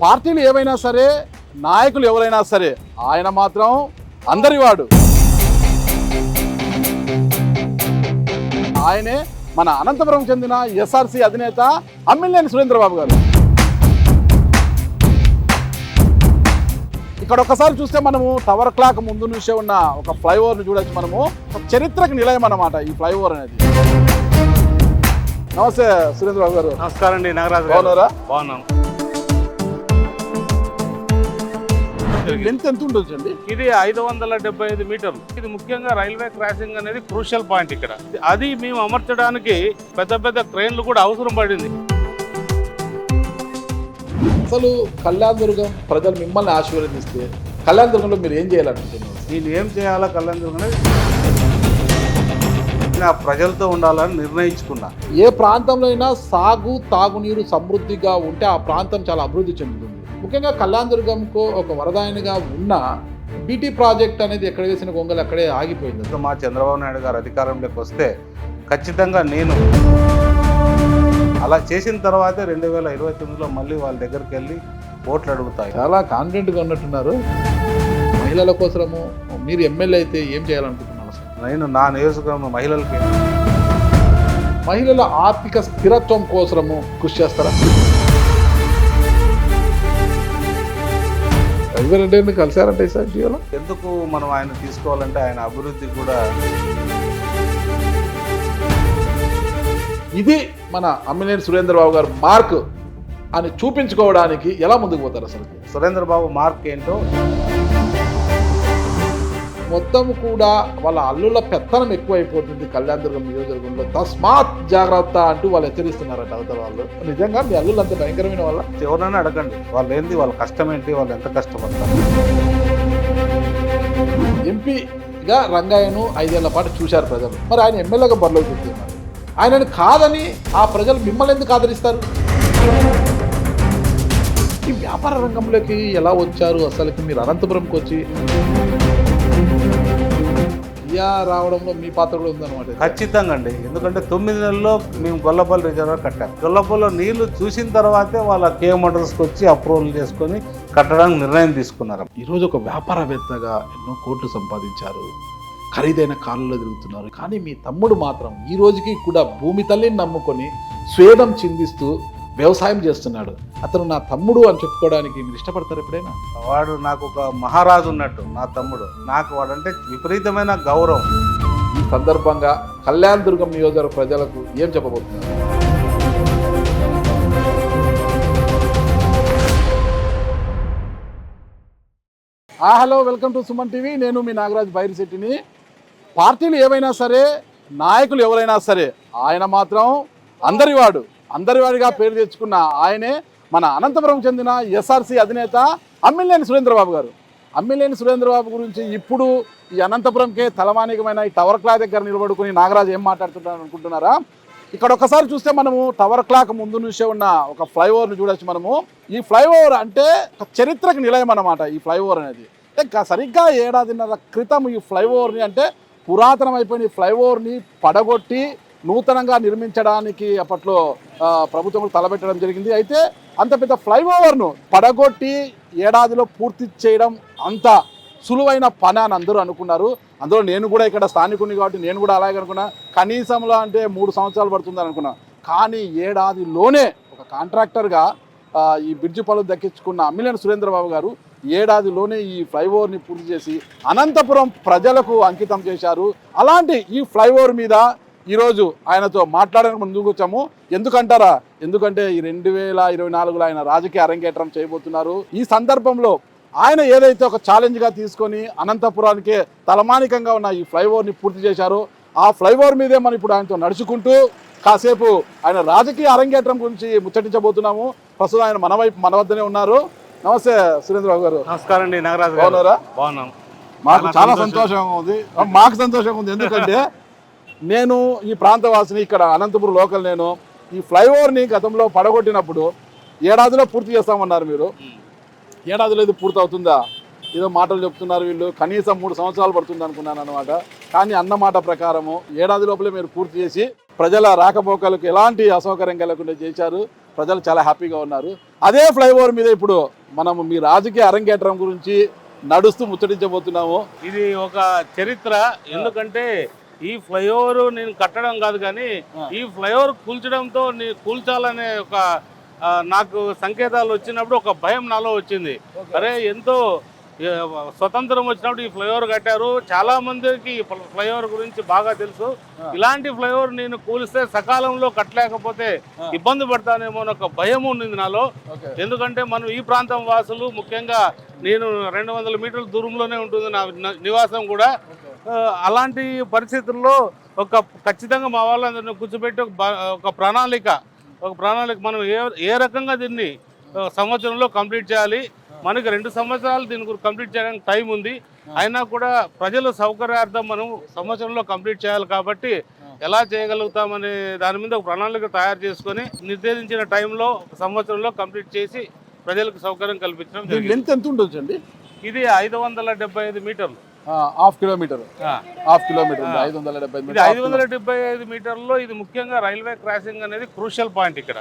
పార్టీలు ఏవైనా సరే, నాయకులు ఎవరైనా సరే, ఆయన మాత్రం అందరివాడు. ఆయనే మన అనంతపురం చెందిన ఎస్ఆర్సీ అధినేత అమ్మినేని సురేంద్రబాబు గారు. ఇక్కడ ఒకసారి చూస్తే మనము టవర్ క్లాక్ ముందు నుంచే ఉన్న ఒక ఫ్లైఓవర్ని చూడొచ్చు. మనము చరిత్రకు నిలయం అన్నమాట ఈ ఫ్లైఓవర్ అనేది. నమస్తే సురేంద్రబాబు గారు. నమస్కారం అండి. నాగరాజు బాగున్నారా? బాగున్నాం. లెంత్ ఎంత ఉంటుంది అండి? ఇది 575 మీటర్లు. ఇది ముఖ్యంగా రైల్వే క్రాసింగ్ అనేది క్రూషియల్ పాయింట్ ఇక్కడ. అది మేము అమర్చడానికి పెద్ద పెద్ద క్రెయిన్లు కూడా అవసరం పడింది. అసలు కళ్యాణదుర్గం ప్రజలు మిమ్మల్ని ఆశీర్వదిస్తే కళ్యాణదుర్గంలో మీరు ఏం చేయాలనుకుంటున్నారు? నేను ఏం చేయాలా కళ్యాణదుర్గం అనేది నా ప్రజలతో ఉండాలని నిర్ణయించుకున్నా. ఏ ప్రాంతంలో అయినా సాగు తాగునీరు సమృద్ధిగా ఉంటే ఆ ప్రాంతం చాలా అభివృద్ధి చెందుతుంది. ముఖ్యంగా కళ్యాణదుర్గంకు ఒక వరదాయనిగా ఉన్న బీటీ ప్రాజెక్ట్ అనేది ఎక్కడ వేసిన గొంగలు అక్కడే ఆగిపోయింది. మా చంద్రబాబు నాయుడు గారు అధికారంలోకి వస్తే ఖచ్చితంగా నేను అలా చేసిన తర్వాతే 2029లో మళ్ళీ వాళ్ళ దగ్గరికి వెళ్ళి ఓట్లు అడుగుతాయి. చాలా కాన్ఫిడెంట్గా ఉన్నట్టున్నారు. మహిళల కోసము మీరు ఎమ్మెల్యే అయితే ఏం చేయాలనుకుంటున్నారు? నేను నా నియోజకవర్గం మహిళల ఆర్థిక స్థిరత్వం కోసము కృషి చేస్తారా? రఘువీరెడ్డిని కలిసారంటే సార్ జీవనం ఎందుకు మనం ఆయన తీసుకోవాలంటే ఆయన అభివృద్ధి కూడా. ఇది మన అమ్మినేని సురేంద్రబాబు గారు మార్క్ అని చూపించుకోవడానికి ఎలా ముందుకు పోతారు? అసలు సురేంద్రబాబు మార్క్ ఏంటో మొత్తం కూడా వాళ్ళ అల్లుల పెత్తనం ఎక్కువైపోతుంది కళ్యాణదుర్గం నియోజకవర్గంలో. తస్మాత్ జాగ్రత్త అంటూ వాళ్ళు హెచ్చరిస్తున్నారట అవతల వాళ్ళు. నిజంగా మీ అల్లులు అంత భయంకరమైన వాళ్ళ? ఎవరైనా అడగండి, వాళ్ళు ఏంది, వాళ్ళ కష్టం ఏంటి, వాళ్ళు ఎంత కష్టపడతారు. ఎంపీగా రంగయ్యను 5 ఏళ్ల పాటు చూశారు ప్రజలు. మరి ఆయన ఎమ్మెల్యేగా బరిలోకి చెప్తున్నారు. ఆయనను కాదని ఆ ప్రజలు మిమ్మల్ని ఎందుకు ఆదరిస్తారు? ఈ వ్యాపార రంగంలోకి ఎలా వచ్చారు? అసలుకి మీరు అనంతపురంకి వచ్చి రావడంలో మీ పాత్ర కూడా ఉందన్నమాట. ఖచ్చితంగా అండి. ఎందుకంటే 9 నెలల్లో మేము గొల్లపల్లి రిజర్వర్ కట్టాం. గొల్లపల్లిలో నీళ్లు చూసిన తర్వాతే వాళ్ళ కేవ్ మోటార్స్కి వచ్చి అప్రూవల్ చేసుకొని కట్టడానికి నిర్ణయం తీసుకున్నారు. ఈరోజు ఒక వ్యాపారవేత్తగా ఎన్నో కోట్లు సంపాదించారు, ఖరీదైన కార్లలో తిరుగుతున్నారు. కానీ మీ తమ్ముడు మాత్రం ఈ రోజుకి కూడా భూమి తల్లిని నమ్ముకొని స్వేదం చిందిస్తూ వ్యవసాయం చేస్తున్నాడు. అతను నా తమ్ముడు అని చెప్పుకోవడానికి మీరు ఇష్టపడతారు ఎప్పుడైనా? వాడు నాకు ఒక మహారాజు ఉన్నట్టు నా తమ్ముడు. నాకు వాడంటే విపరీతమైన గౌరవం. ఈ సందర్భంగా కళ్యాణదుర్గం నియోజకవర్గ ప్రజలకు ఏం చెప్పబోతున్నారు? Hello, welcome to Suman TV. నేను మీ నాగరాజ్ బైరిశెట్టిని. పార్టీలు ఏవైనా సరే, నాయకులు ఎవరైనా సరే, ఆయన మాత్రం అందరివాడిగా పేరు తెచ్చుకున్న ఆయనే మన అనంతపురం చెందిన ఎస్ఆర్సీ అధినేత అమ్మినేని సురేంద్రబాబు గారు. అమ్మినేని సురేంద్రబాబు గురించి ఇప్పుడు ఈ అనంతపురంకే తలమానికమైన ఈ టవర్ క్లాక్ దగ్గర నిలబడుకుని నాగరాజు ఏం మాట్లాడుతున్నాను అనుకుంటున్నారా? ఇక్కడ ఒకసారి చూస్తే మనము టవర్ క్లాక్ ముందు నుంచే ఉన్న ఒక ఫ్లైఓవర్ని చూడొచ్చు. మనము ఈ ఫ్లైఓవర్ అంటే ఒక చరిత్రకు నిలయం అన్నమాట. ఈ ఫ్లైఓవర్ అనేది సరిగ్గా 1.5 ఏళ్ల క్రితం ఈ ఫ్లైఓవర్ని, అంటే పురాతనం అయిపోయిన ఈ ఫ్లైఓవర్ని పడగొట్టి నూతనంగా నిర్మించడానికి అప్పట్లో ప్రభుత్వం తలబెట్టడం జరిగింది. అయితే అంత పెద్ద ఫ్లైఓవర్ను పడగొట్టి ఏడాదిలో పూర్తి చేయడం అంత సులువైన పని అని అందరూ అనుకున్నారు. అందులో నేను కూడా ఇక్కడ స్థానికుని కాబట్టి నేను కూడా అలాగే అనుకున్నా. కనీసంలో అంటే 3 సంవత్సరాలు పడుతుందని అనుకున్నా. కానీ ఏడాదిలోనే ఒక కాంట్రాక్టర్గా ఈ బ్రిడ్జి పనులు దక్కించుకున్న అమ్మినేని సురేంద్రబాబు గారు ఏడాదిలోనే ఈ ఫ్లైఓవర్ని పూర్తి చేసి అనంతపురం ప్రజలకు అంకితం చేశారు. అలాంటి ఈ ఫ్లైఓవర్ మీద ఈరోజు ఆయనతో మాట్లాడడానికి ముందుకు వచ్చాము. ఎందుకంటారా? ఎందుకంటే ఈ 2024లో ఆయన రాజకీయ అరంగేట్రం చేయబోతున్నారు. ఈ సందర్భంలో ఆయన ఏదైతే ఒక ఛాలెంజ్గా తీసుకొని అనంతపురానికే తలమానికంగా ఉన్న ఈ ఫ్లైఓవర్ని పూర్తి చేశారో ఆ ఫ్లైఓవర్ మీదే మనం ఇప్పుడు ఆయనతో నడుచుకుంటూ కాసేపు ఆయన రాజకీయ అరంగేట్రం గురించి ముచ్చటించబోతున్నాము. ప్రస్తుతం ఆయన మన వద్దనే ఉన్నారు. నమస్తే సురేంద్రబాబు గారు. నమస్కారం అండి. నాగరాజు బాగున్నారా? బాగున్నాం. మాకు చాలా సంతోషంగా ఉంది. మాకు సంతోషంగా ఉంది. ఎందుకంటే నేను ఈ ప్రాంతవాసిని, ఇక్కడ అనంతపురం లోకల్. నేను ఈ ఫ్లైఓవర్ని గతంలో పడగొట్టినప్పుడు ఏడాదిలో పూర్తి చేస్తామన్నారు మీరు. ఏడాదిలో ఇది పూర్తి అవుతుందా? ఏదో మాటలు చెప్తున్నారు వీళ్ళు. కనీసం 3 సంవత్సరాలు పడుతుంది అనుకున్నాను అనమాట. కానీ అన్నమాట ప్రకారము ఏడాది లోపలే మీరు పూర్తి చేసి ప్రజల రాకపోకలకు ఎలాంటి అసౌకర్యం కలగకుండా చేశారు. ప్రజలు చాలా హ్యాపీగా ఉన్నారు. అదే ఫ్లైఓవర్ మీద ఇప్పుడు మనము మీ రాజకీయ అరంగేట్రం గురించి నడుస్తూ ముచ్చటించబోతున్నాము. ఇది ఒక చరిత్ర. ఎందుకంటే ఈ ఫ్లైఓవర్ నేను కట్టడం కాదు, కానీ ఈ ఫ్లైఓవర్ కూల్చడంతో కూల్చాలనే ఒక నాకు సంకేతాలు వచ్చినప్పుడు ఒక భయం నాలో వచ్చింది. అరే, ఎంతో స్వతంత్రం వచ్చినప్పుడు ఈ ఫ్లైఓవర్ కట్టారు, చాలా మందికి ఈ ఫ్లైఓవర్ గురించి బాగా తెలుసు. ఇలాంటి ఫ్లైఓవర్ నేను కూలిస్తే సకాలంలో కట్టలేకపోతే ఇబ్బంది పడతానేమో అని ఒక భయం ఉండింది నాలో. ఎందుకంటే మనం ఈ ప్రాంతం వాసులు, ముఖ్యంగా నేను 200 మీటర్ల దూరంలోనే ఉంటుంది నా నివాసం కూడా. అలాంటి పరిస్థితుల్లో ఖచ్చితంగా మా వాళ్ళందరినీ కూర్చోబెట్టి ఒక ప్రణాళిక మనం ఏ రకంగా దీన్ని సంవత్సరంలో కంప్లీట్ చేయాలి. మనకి 2 సంవత్సరాలు దీని గురించి కంప్లీట్ చేయడానికి టైం ఉంది. అయినా కూడా ప్రజల సౌకర్యార్థం మనం సంవత్సరంలో కంప్లీట్ చేయాలి. కాబట్టి ఎలా చేయగలుగుతామనే దాని మీద ఒక ప్రణాళిక తయారు చేసుకొని నిర్దేశించిన టైంలో సంవత్సరంలో కంప్లీట్ చేసి ప్రజలకు సౌకర్యం కల్పించడం జరిగింది. లెంత్ ఎంత ఉండొచ్చండి? ఇది 575 మీటర్లు, హాఫ్ కిలోమీటర్ 575 ఇది 575 మీటర్లలో. ఇది ముఖ్యంగా రైల్వే క్రాసింగ్ అనేది క్రూషియల్ పాయింట్ ఇక్కడ.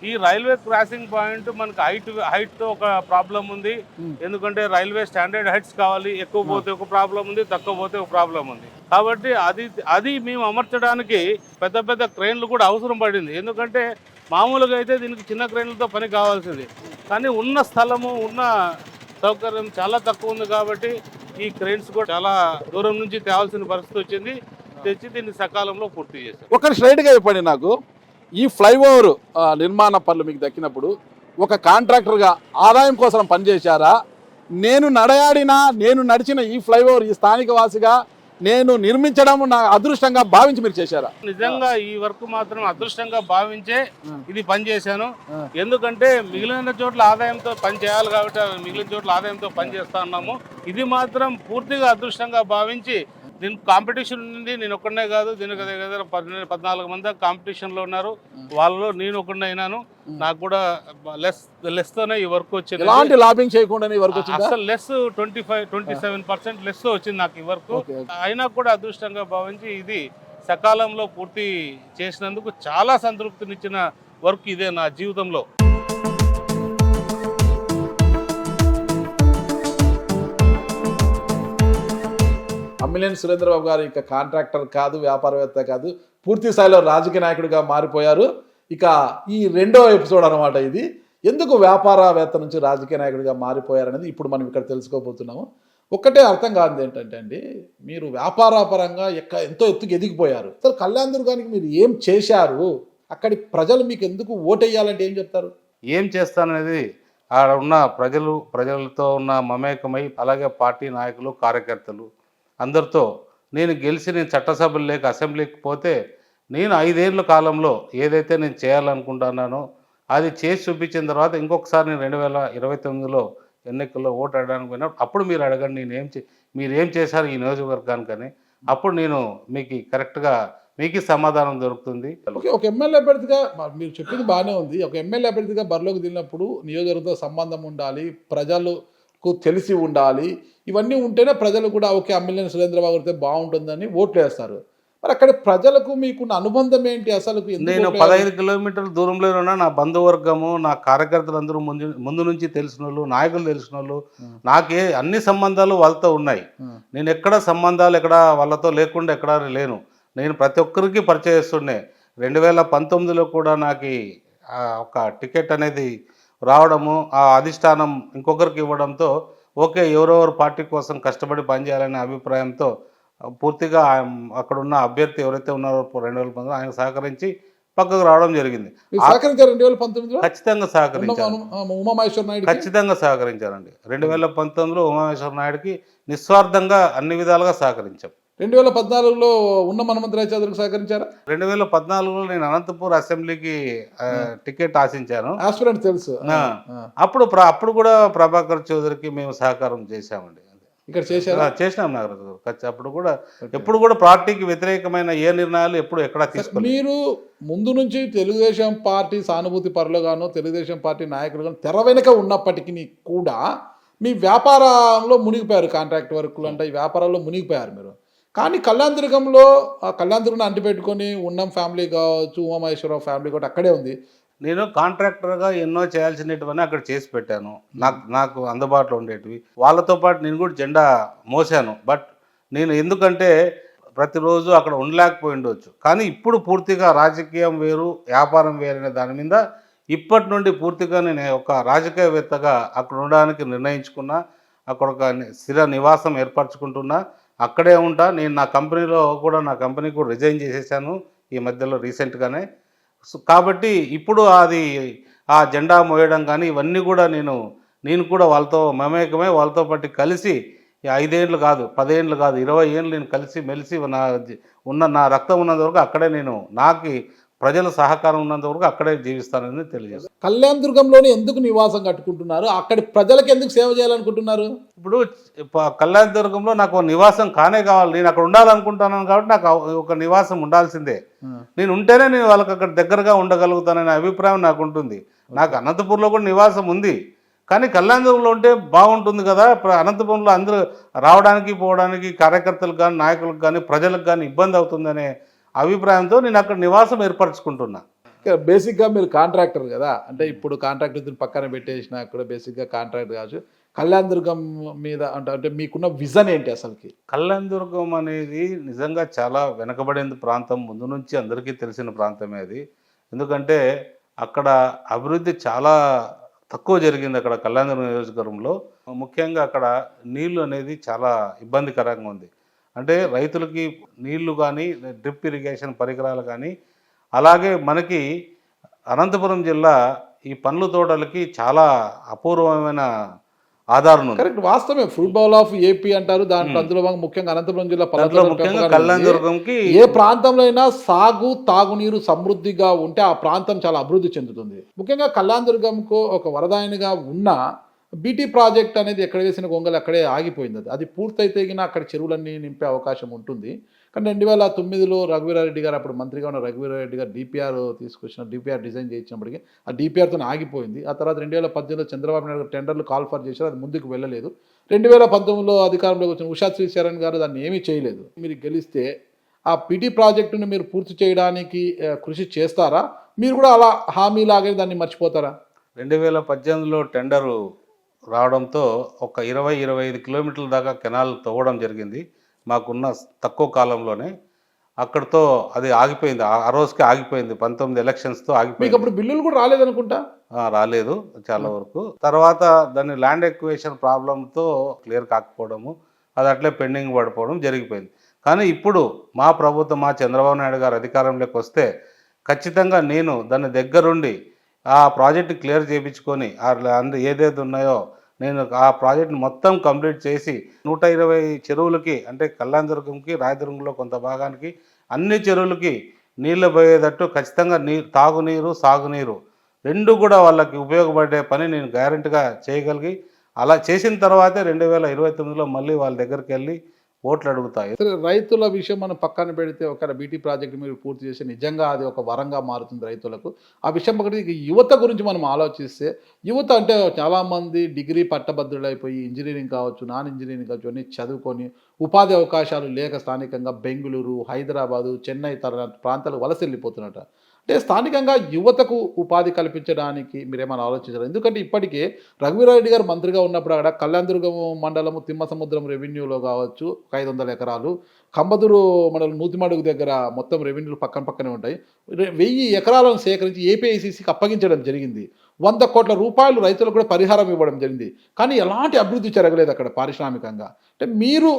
ఈ రైల్వే క్రాసింగ్ పాయింట్ మనకు హైట్ తో ఒక ప్రాబ్లం ఉంది. ఎందుకంటే రైల్వే స్టాండర్డ్ హైట్స్ కావాలి. ఎక్కువ పోతే ఒక ప్రాబ్లం ఉంది, తక్కువ పోతే ఒక ప్రాబ్లం ఉంది. కాబట్టి అది మేము అమర్చడానికి పెద్ద పెద్ద క్రేన్లు కూడా అవసరం పడింది. ఎందుకంటే మామూలుగా అయితే దీనికి చిన్న క్రేన్లతో పని కావాల్సింది, కానీ ఉన్న స్థలము, ఉన్న సౌకర్యం చాలా తక్కువ ఉంది. కాబట్టి ఈ క్రేన్స్ కూడా చాలా దూరం నుంచి తేవాల్సిన పరిస్థితి వచ్చింది. తెచ్చి దీన్ని సకాలంలో పూర్తి చేశారు. ఒక స్ట్రైట్గా చెప్పండి నాకు, ఈ ఫ్లైఓవర్ నిర్మాణ పనులు మీకు దక్కినప్పుడు ఒక కాంట్రాక్టర్గా ఆదాయం కోసం పనిచేశారా? నేను నడిచిన ఈ ఫ్లైఓవర్ ఈ స్థానిక వాసిగా నేను నిర్మించడం నా అదృష్టంగా భావించి మీరు చేశారా? నిజంగా ఈ వర్క్ మాత్రం అదృష్టంగా భావించే ఇది పని చేశాను. ఎందుకంటే మిగిలిన చోట్ల ఆదాయంతో పని చేయాలి కాబట్టి మిగిలిన చోట్ల ఆదాయంతో పని చేస్తా ఉన్నాము. ఇది మాత్రం పూర్తిగా అదృష్టంగా భావించి, దీనికి కాంపిటీషన్ ఉంది. నేను ఒక్కడనే కాదు, దీనికి దగ్గర 14 మంది కాంపిటీషన్లో ఉన్నారు. వాళ్ళలో నేను ఒక్కడనే అయినాను. నాకు కూడా లెస్ తోనే ఈ వర్క్ వచ్చింది. ఎలాంటి లాబింగ్ చేయకుండా ఈ వర్క్ వచ్చింది. అసలు లెస్ 27% లెస్ వచ్చింది నాకు ఈ వర్క్. అయినా కూడా అదృష్టంగా భావించి ఇది సకాలంలో పూర్తి చేసినందుకు చాలా సంతృప్తినిచ్చిన వర్క్ ఇదే నా జీవితంలో. అమ్మినేని సురేంద్రబాబు గారు ఇక కాంట్రాక్టర్ కాదు, వ్యాపారవేత్త కాదు, పూర్తి స్థాయిలో రాజకీయ నాయకుడిగా మారిపోయారు. ఇక ఈ 2వ ఎపిసోడ్ అనమాట ఇది. ఎందుకు వ్యాపారవేత్త నుంచి రాజకీయ నాయకుడిగా మారిపోయారనేది ఇప్పుడు మనం ఇక్కడ తెలుసుకోబోతున్నాము. ఒక్కటే అర్థం కాదు ఏంటంటే అండి, మీరు వ్యాపారపరంగా ఎంతో ఎత్తుకు ఎదిగిపోయారు. అసలు కళ్యాణ్ దుర్గానికి మీరు ఏం చేశారు? అక్కడి ప్రజలు మీకు ఎందుకు ఓటేయాలంటే ఏం చెప్తారు? ఏం చేస్తాననేది ఆడ ఉన్న ప్రజలతో ఉన్న మమేకమై, అలాగే పార్టీ నాయకులు, కార్యకర్తలు అందరితో నేను చట్టసభలు లేక అసెంబ్లీకి పోతే నేను 5 ఏళ్ళ కాలంలో ఏదైతే నేను చేయాలనుకుంటున్నానో అది చేసి చూపించిన తర్వాత ఇంకొకసారి నేను 2029లో ఎన్నికల్లో ఓటు అడగడానికి పోయినప్పుడు అప్పుడు మీరు అడగండి మీరు ఏం చేశారు ఈ నియోజకవర్గానికని. అప్పుడు నేను మీకు కరెక్ట్గా మీకు సమాధానం దొరుకుతుంది. ఒక ఎమ్మెల్యే అభ్యర్థిగా మీరు చెప్పింది బాగానే ఉంది. ఒక ఎమ్మెల్యే అభ్యర్థిగా బరిలోకి దిగినప్పుడు నియోజకవర్గంతో సంబంధం ఉండాలి, ప్రజలకు తెలిసి ఉండాలి. ఇవన్నీ ఉంటేనే ప్రజలు కూడా ఓకే అమ్మినేని సురేంద్రబాబు గారితో బాగుంటుందని ఓట్లు వేస్తారు. మరి అక్కడ ప్రజలకు మీకున్న అనుబంధం ఏంటి అసలు? నేను 15 కిలోమీటర్ల దూరంలో ఉన్న నా బంధువర్గము, నా కార్యకర్తలు అందరూ ముందు నుంచి తెలిసిన వాళ్ళు, నాయకులు తెలిసిన వాళ్ళు, నాకే అన్ని సంబంధాలు వాళ్ళతో ఉన్నాయి. నేను ఎక్కడ సంబంధాలు వాళ్ళతో లేకుండా ఎక్కడ లేను. నేను ప్రతి ఒక్కరికి పరిచయిస్తుండే. 2019లో కూడా నాకు ఒక టికెట్ అనేది రావడము, ఆ అధిష్టానం ఇంకొకరికి ఇవ్వడంతో ఓకే ఎవరెవరు పార్టీ కోసం కష్టపడి పనిచేయాలనే అభిప్రాయంతో పూర్తిగా అక్కడున్న అభ్యర్థి ఎవరైతే ఉన్నారో 2019 ఆయన సహకరించి పక్కకు రావడం జరిగింది. ఖచ్చితంగా సహకరించారండి. 2019లో ఉమామేశ్వర నాయుడుకి నిస్వార్థంగా అన్ని విధాలుగా సహకరించాం. 2014లో ఉన్న మనమంత్రి చౌదరికి సహకరించారా? 2014లో నేను అనంతపూర్ అసెంబ్లీకి టికెట్ ఆశించాను. తెలుసు. అప్పుడు కూడా ప్రభాకర్ చౌదరికి మేము సహకారం చేశామండి. ఇక్కడ చేసినాం నాగరాజు. ఎప్పుడు కూడా పార్టీకి వ్యతిరేకమైన ఏ నిర్ణయాలు ఎక్కడ తీసుకోలేదు. మీరు ముందు నుంచి తెలుగుదేశం పార్టీ సానుభూతి పరులుగాను, తెలుగుదేశం పార్టీ నాయకులుగాను తెర వెనుక ఉన్నప్పటికీ కూడా మీ వ్యాపారంలో మునిగిపోయారు. కాంట్రాక్ట్ వర్క్లు అంటే ఈ వ్యాపారాల్లో మునిగిపోయారు మీరు. కానీ కళ్యాణదుర్గంలో ఆ కళ్యాణదుర్గం అంటిపెట్టుకొని ఉన్నం ఫ్యామిలీ కావచ్చు, ఉమామహేశ్వరరావు ఫ్యామిలీ కూడా అక్కడే ఉంది. నేను కాంట్రాక్టర్గా ఎన్నో చేయాల్సినటువన్నీ అక్కడ చేసి పెట్టాను. నాకు అందుబాటులో ఉండేటివి. వాళ్ళతో పాటు నేను కూడా జెండా మోసాను. బట్ నేను ఎందుకంటే ప్రతిరోజు అక్కడ ఉండలేకపోయి ఉండొచ్చు. కానీ ఇప్పుడు పూర్తిగా రాజకీయం వేరు, వ్యాపారం వేరనే దాని మీద ఇప్పటి నుండి పూర్తిగా నేను ఒక రాజకీయవేత్తగా అక్కడ ఉండడానికి నిర్ణయించుకున్నా. అక్కడ ఒక స్థిర నివాసం ఏర్పరచుకుంటున్నా. అక్కడే ఉంటా. నేను నా కంపెనీ కూడా రిజైన్ చేసేసాను ఈ మధ్యలో రీసెంట్గానే. కాబట్టి ఇప్పుడు అది ఆ జెండా మోయడం కానీ ఇవన్నీ కూడా నేను కూడా వాళ్ళతో మమేకమై వాళ్ళతో పాటు కలిసి 5 ఏళ్ళు కాదు, 10 ఏళ్ళు కాదు, 20 ఏళ్ళు నేను కలిసి మెలిసి నా రక్తం ఉన్నంత వరకు అక్కడే నాకు ప్రజల సహకారం ఉన్నంత వరకు అక్కడే జీవిస్తానని తెలియజేస్తాను. కళ్యాణదుర్గంలోనే ఎందుకు నివాసం కట్టుకుంటున్నారు? అక్కడి ప్రజలకు ఎందుకు సేవ చేయాలనుకుంటున్నారు? ఇప్పుడు కళ్యాణదుర్గంలో నాకు ఒక నివాసం కావాలి. నేను అక్కడ ఉండాలనుకుంటున్నాను కాబట్టి నాకు ఒక నివాసం ఉండాల్సిందే. నేను ఉంటేనే నేను వాళ్ళకి అక్కడ దగ్గరగా ఉండగలుగుతాననే అభిప్రాయం నాకు ఉంటుంది. నాకు అనంతపూర్లో కూడా నివాసం ఉంది, కానీ కళ్యాణదుర్గంలో ఉంటే బాగుంటుంది కదా. అనంతపురంలో అందరూ రావడానికి పోవడానికి కార్యకర్తలకు కానీ నాయకులకు కానీ ప్రజలకు కానీ ఇబ్బంది అవుతుందనే అభిప్రాయంతో నేను అక్కడ నివాసం ఏర్పరచుకుంటున్నా. బేసిక్గా మీరు కాంట్రాక్టర్ కదా, అంటే ఇప్పుడు కాంట్రాక్టర్ పక్కన పెట్టేసిన అక్కడ బేసిక్గా కాంట్రాక్ట్ కావచ్చు. కళ్యాణదుర్గం మీద అంటే మీకున్న విజన్ ఏంటి అసలుకి? కళ్యాణదుర్గం అనేది నిజంగా చాలా వెనకబడిన ప్రాంతం, ముందు నుంచి అందరికీ తెలిసిన ప్రాంతమే అది. ఎందుకంటే అక్కడ అభివృద్ధి చాలా తక్కువ జరిగింది. అక్కడ కళ్యాణదుర్గం నియోజకవర్గంలో ముఖ్యంగా అక్కడ నీళ్లు అనేది చాలా ఇబ్బందికరంగా ఉంది. అంటే రైతులకి నీళ్లు కానీ డ్రిప్ ఇరిగేషన్ పరికరాలు కానీ, అలాగే మనకి అనంతపురం జిల్లా ఈ పండ్ల తోటలకి చాలా అపూర్వమైన ఆధారం ఉంది. కరెక్ట్, వాస్తవమే. ఫుడ్ బౌల్ ఆఫ్ ఏపీ అంటారు. దాంట్లో అందులో ముఖ్యంగా అనంతపురం జిల్లా ముఖ్యంగా కళ్యాణదుర్గంకి ఏ ప్రాంతంలో అయినా సాగు తాగునీరు సమృద్ధిగా ఉంటే ఆ ప్రాంతం చాలా అభివృద్ధి చెందుతుంది. ముఖ్యంగా కళ్యాణదుర్గంకు ఒక వరదాయనిగా ఉన్న బీటీ ప్రాజెక్ట్ అనేది ఎక్కడ వేసిన గొంగలు అక్కడే ఆగిపోయింది. అది పూర్తయితే అక్కడ చెరువులన్నీ నింపే అవకాశం ఉంటుంది. కానీ 2009లో రఘువీరారెడ్డి గారు, అప్పుడు మంత్రిగా ఉన్న రఘువీరారెడ్డి గారు డిపిఆర్ డిజైన్ చేయించినప్పటికీ ఆ డిపిఆర్తో ఆగిపోయింది. ఆ తర్వాత 2018లో చంద్రబాబు నాయుడు గారు టెండర్లు కాల్ఫర్ చేశారు, అది ముందుకు వెళ్ళలేదు. 2019లో అధికారంలోకి వచ్చిన ఉషా శ్రీశరణ్ గారు దాన్ని ఏమీ చేయలేదు. మీరు గెలిస్తే ఆ బీటీ ప్రాజెక్టును మీరు పూర్తి చేయడానికి కృషి చేస్తారా? మీరు కూడా అలా హామీలాగే దాన్ని మర్చిపోతారా? 2018లో టెండరు రావడంతో ఒక 20-25 కిలోమీటర్ల దాకా కెనాల్ తవ్వడం జరిగింది. మాకున్న తక్కువ కాలంలోనే అక్కడితో అది ఆగిపోయింది. ఆ రోజుకి ఆగిపోయింది. 19 ఎలక్షన్స్తో ఆగిపోయింది. అప్పుడు బిల్లులు కూడా రాలేదనుకుంటా. రాలేదు చాలా వరకు. తర్వాత దాన్ని ల్యాండ్ ఎక్విజిషన్ ప్రాబ్లంతో క్లియర్ కాకపోవడము, అది అట్లే పెండింగ్ పడిపోవడం జరిగిపోయింది. కానీ ఇప్పుడు మా ప్రభుత్వం, మా చంద్రబాబు నాయుడు గారు అధికారంలోకి వస్తే ఖచ్చితంగా నేను దాన్ని దగ్గరుండి ఆ ప్రాజెక్టు క్లియర్ చేయించుకొని ఏదైతే ఉన్నాయో నేను ఆ ప్రాజెక్ట్ని మొత్తం కంప్లీట్ చేసి 120 చెరువులకి, అంటే కళ్యాణదుర్గంకి రాయదుర్గంలో కొంత భాగానికి అన్ని చెరువులకి నీళ్లు పోయేటట్టు ఖచ్చితంగా తాగునీరు సాగునీరు రెండు కూడా వాళ్ళకి ఉపయోగపడే పని నేను గ్యారెంటీగా చేయగలిగి, అలా చేసిన తర్వాతే 2029లో మళ్ళీ వాళ్ళ దగ్గరికి వెళ్ళి ఓట్లు అడుగుతాయి. రైతుల విషయం మనం పక్కన పెడితే ఒక బీటీ ప్రాజెక్ట్ మీరు పూర్తి చేసి నిజంగా అది ఒక వరంగా మారుతుంది రైతులకు. ఆ విషయం పక్కన యువత గురించి మనం ఆలోచిస్తే, యువత అంటే చాలామంది డిగ్రీ పట్టభద్రులైపోయి ఇంజనీరింగ్ కావచ్చు, నాన్ ఇంజనీరింగ్ కావచ్చు అన్నీ చదువుకొని ఉపాధి అవకాశాలు లేక స్థానికంగా బెంగళూరు, హైదరాబాదు, చెన్నై తర ప్రాంతాలకు వలస వెళ్ళిపోతున్నట. అంటే స్థానికంగా యువతకు ఉపాధి కల్పించడానికి మీరేమైనా ఆలోచించారు? ఎందుకంటే ఇప్పటికే రఘువీరారెడ్డి గారు మంత్రిగా ఉన్నప్పుడు అక్కడ కళ్యాణదుర్గం మండలము తిమ్మసముద్రం రెవెన్యూలో కావచ్చు 500 ఎకరాలు, కంబదూరు మండలం నూతిమడుగు దగ్గర మొత్తం రెవెన్యూలు పక్కనే ఉంటాయి. 1000 ఎకరాలను సేకరించి ఏపీఐసీసీకి అప్పగించడం జరిగింది. 100 కోట్ల రూపాయలు రైతులకు కూడా పరిహారం ఇవ్వడం జరిగింది. కానీ ఎలాంటి అభివృద్ధి జరగలేదు అక్కడ పారిశ్రామికంగా. అంటే మీరు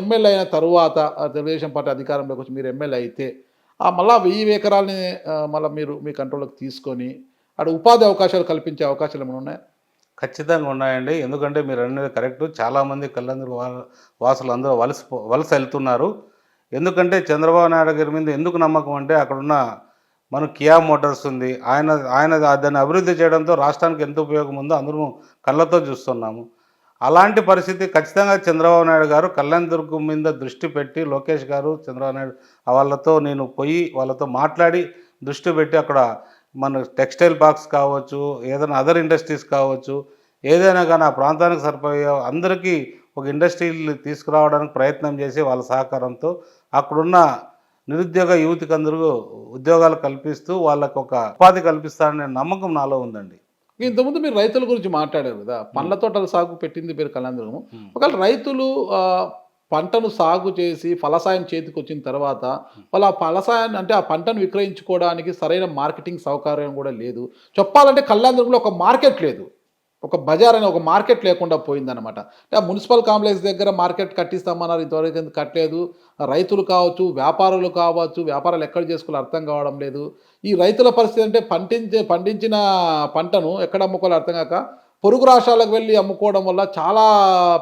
ఎమ్మెల్యే అయిన తరువాత తెలుగుదేశం పార్టీ అధికారంలోకి వచ్చి మీరు ఎమ్మెల్యే అయితే మళ్ళీ 1000 ఎకరాలని మళ్ళీ మీరు మీ కంట్రోల్లోకి తీసుకొని అక్కడ ఉపాధి అవకాశాలు కల్పించే అవకాశాలు ఏమైనా ఉన్నాయా? ఖచ్చితంగా ఉన్నాయండి. ఎందుకంటే మీరు అనేది కరెక్ట్. చాలామంది కళ్యాణదుర్గం వాసులు అందరూ వలస వెళ్తున్నారు. ఎందుకంటే చంద్రబాబు నాయుడు గారి మీద ఎందుకు నమ్మకం అంటే అక్కడున్న మనకు కియా మోటార్స్ ఉంది. ఆయన దాన్ని అభివృద్ధి చేయడంతో రాష్ట్రానికి ఎంత ఉపయోగం ఉందో అందరూ కళ్ళతో చూస్తున్నాము. అలాంటి పరిస్థితి ఖచ్చితంగా చంద్రబాబు నాయుడు గారు కళ్యాణదుర్గం మీద దృష్టి పెట్టి, లోకేష్ గారు చంద్రబాబు నాయుడు వాళ్ళతో నేను పోయి వాళ్ళతో మాట్లాడి దృష్టి పెట్టి అక్కడ మన టెక్స్టైల్ పార్క్స్ కావచ్చు, ఏదైనా అదర్ ఇండస్ట్రీస్ కావచ్చు, ఏదైనా కానీ ఆ ప్రాంతానికి సరిపోయే అందరికీ ఒక ఇండస్ట్రీలు తీసుకురావడానికి ప్రయత్నం చేసి వాళ్ళ సహకారంతో అక్కడున్న నిరుద్యోగ యువతికి అందరూ ఉద్యోగాలు కల్పిస్తూ వాళ్ళకు ఒక ఉపాధి కల్పిస్తారనే నమ్మకం నాలో ఉందండి. ఇంతకుముందు మీరు రైతుల గురించి మాట్లాడారు కదా, పండ్ల తోటల సాగు పెట్టింది పేరు కళ్యాణదుర్గం. ఒకవేళ రైతులు పంటను సాగు చేసి ఫలసాయం చేతికి వచ్చిన తర్వాత వాళ్ళు ఆ ఫలసాయాన్ని అంటే ఆ పంటను విక్రయించుకోవడానికి సరైన మార్కెటింగ్ సౌకర్యం కూడా లేదు. చెప్పాలంటే కళ్యాణదుర్గంలో ఒక మార్కెట్ లేదు, ఒక బజార్ అనే ఒక మార్కెట్ లేకుండా పోయిందనమాట. అంటే ఆ మున్సిపల్ కాంప్లెక్స్ దగ్గర మార్కెట్ కట్టిస్తామన్నారు, ఇంతవరకు ఎందుకు కట్టలేదు. రైతులు కావచ్చు, వ్యాపారులు కావచ్చు, వ్యాపారాలు ఎక్కడ చేసుకోవాలో అర్థం కావడం లేదు. ఈ రైతుల పరిస్థితి అంటే పండించిన పంటను ఎక్కడ అమ్ముకోవాలో అర్థం కాక పొరుగు రాష్ట్రాలకు వెళ్ళి అమ్ముకోవడం వల్ల చాలా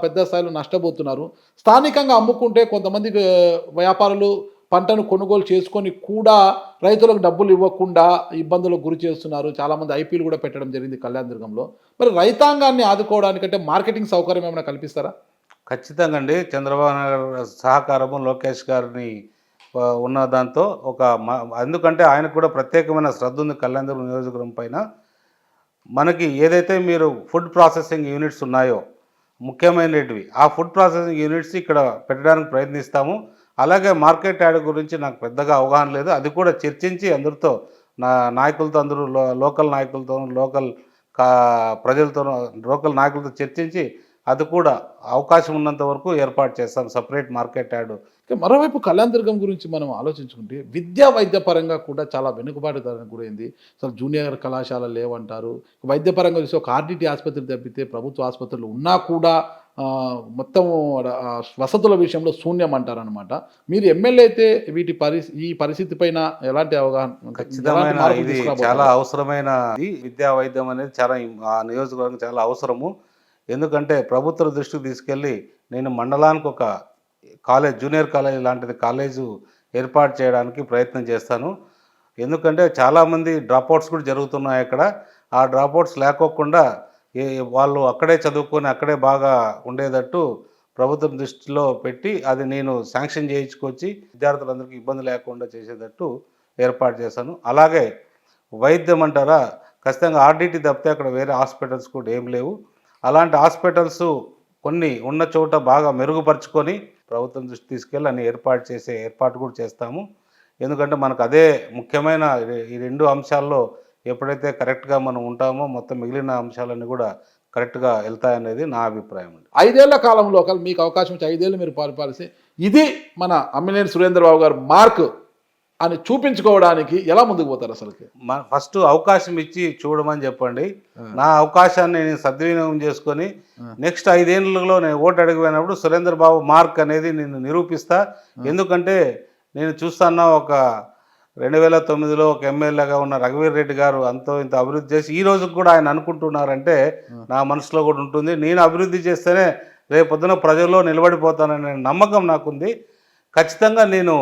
పెద్ద స్థాయిలో నష్టపోతున్నారు. స్థానికంగా అమ్ముకుంటే కొంతమంది వ్యాపారులు పంటను కొనుగోలు చేసుకొని కూడా రైతులకు డబ్బులు ఇవ్వకుండా ఇబ్బందులకు గురి చేస్తున్నారు. చాలామంది ఐపీలు కూడా పెట్టడం జరిగింది కళ్యాణదుర్గంలో. మరి రైతాంగాన్ని ఆదుకోవడానికంటే మార్కెటింగ్ సౌకర్యం ఏమైనా కల్పిస్తారా? ఖచ్చితంగా అండి. చంద్రబాబు నాయుడు సహకారము లోకేష్ గారిని ఉన్న దాంతో ఎందుకంటే ఆయనకు కూడా ప్రత్యేకమైన శ్రద్ధ ఉంది కళ్యాణదుర్గం నియోజకవర్గం పైన. మనకి ఏదైతే మీరు ఫుడ్ ప్రాసెసింగ్ యూనిట్స్ ఉన్నాయో ముఖ్యమైనటివి, ఆ ఫుడ్ ప్రాసెసింగ్ యూనిట్స్ ఇక్కడ పెట్టడానికి ప్రయత్నిస్తాము. అలాగే మార్కెట్ యార్డ్ గురించి నాకు పెద్దగా అవగాహన లేదు, అది కూడా చర్చించి అందరితో నాయకులతో అందరూ లోకల్ నాయకులతో ప్రజలతో లోకల్ నాయకులతో చర్చించి అది కూడా అవకాశం ఉన్నంత వరకు ఏర్పాటు చేస్తాం సపరేట్ మార్కెట్ యార్డ్. మరోవైపు కళ్యాణదుర్గం గురించి మనం ఆలోచించుకుంటే విద్యా వైద్య పరంగా కూడా చాలా వెనుకబాటుతనానికి గురైంది. అసలు జూనియర్ కళాశాలలు లేవంటారు. వైద్యపరంగా చూసి ఒక ఆర్డిటి ఆసుపత్రి తప్పితే ప్రభుత్వ ఆసుపత్రులు ఉన్నా కూడా మొత్తం వసతుల విషయంలో శూన్యం అంటారనమాట. మీరు ఎమ్మెల్యే అయితే ఈ పరిస్థితి పైన ఎలాంటి అవగాహన? ఖచ్చితమైన ఇది చాలా అవసరమైన విద్యా వైద్యం అనేది చాలా ఆ నియోజకవర్గం చాలా అవసరము. ఎందుకంటే ప్రభుత్వ దృష్టికి తీసుకెళ్ళి నేను మండలానికి ఒక జూనియర్ కాలేజ్ లాంటిది కాలేజు ఏర్పాటు చేయడానికి ప్రయత్నం చేస్తాను. ఎందుకంటే చాలామంది డ్రాప్అవుట్స్ కూడా జరుగుతున్నాయి అక్కడ. ఆ డ్రాప్అవుట్స్ లేకోకుండా వాళ్ళు అక్కడే చదువుకొని అక్కడే బాగా ఉండేటట్టు ప్రభుత్వం దృష్టిలో పెట్టి అది నేను శాంక్షన్ చేయించుకొచ్చి విద్యార్థులందరికీ ఇబ్బంది లేకుండా చేసేటట్టు ఏర్పాటు చేశాను. అలాగే వైద్యం అంటారా, ఖచ్చితంగా ఆర్డిటి తప్పితే అక్కడ వేరే హాస్పిటల్స్ కూడా ఏం లేవు. అలాంటి హాస్పిటల్స్ కొన్ని ఉన్న చోట బాగా మెరుగుపరుచుకొని ప్రభుత్వం దృష్టి తీసుకెళ్ళి అన్ని ఏర్పాటు కూడా చేస్తాము. ఎందుకంటే మనకు అదే ముఖ్యమైన ఈ రెండు అంశాల్లో ఎప్పుడైతే కరెక్ట్గా మనం ఉంటామో మొత్తం మిగిలిన అంశాలన్నీ కూడా కరెక్ట్గా వెళ్తాయనేది నా అభిప్రాయం అండి. 5 ఏళ్ల కాలంలో మీకు అవకాశం ఇచ్చి 5 ఏళ్ళు మీరు పరిపాలిస్తే ఇది మన అమ్మినేని సురేంద్రబాబు గారు మార్క్ అని చూపించుకోవడానికి ఎలా ముందుకు పోతారు? అసలుకి ఫస్ట్ అవకాశం ఇచ్చి చూడమని చెప్పండి. నా అవకాశాన్ని నేను సద్వినియోగం చేసుకొని నెక్స్ట్ 5 ఏళ్ళలో నేను ఓటు అడిగిపోయినప్పుడు సురేంద్రబాబు మార్క్ అనేది నేను నిరూపిస్తా. ఎందుకంటే నేను చూస్తున్నా ఒక 2009లో ఒక ఎమ్మెల్యేగా ఉన్న రఘువీర్ రెడ్డి గారు అంతో ఇంత అభివృద్ధి చేసి ఈ రోజుకి కూడా ఆయన అనుకుంటున్నారంటే నా మనసులో కూడా ఉంటుంది. నేను అభివృద్ధి చేస్తేనే రేపొద్దున ప్రజల్లో నిలబడిపోతాననే నమ్మకం నాకుంది. ఖచ్చితంగా నేను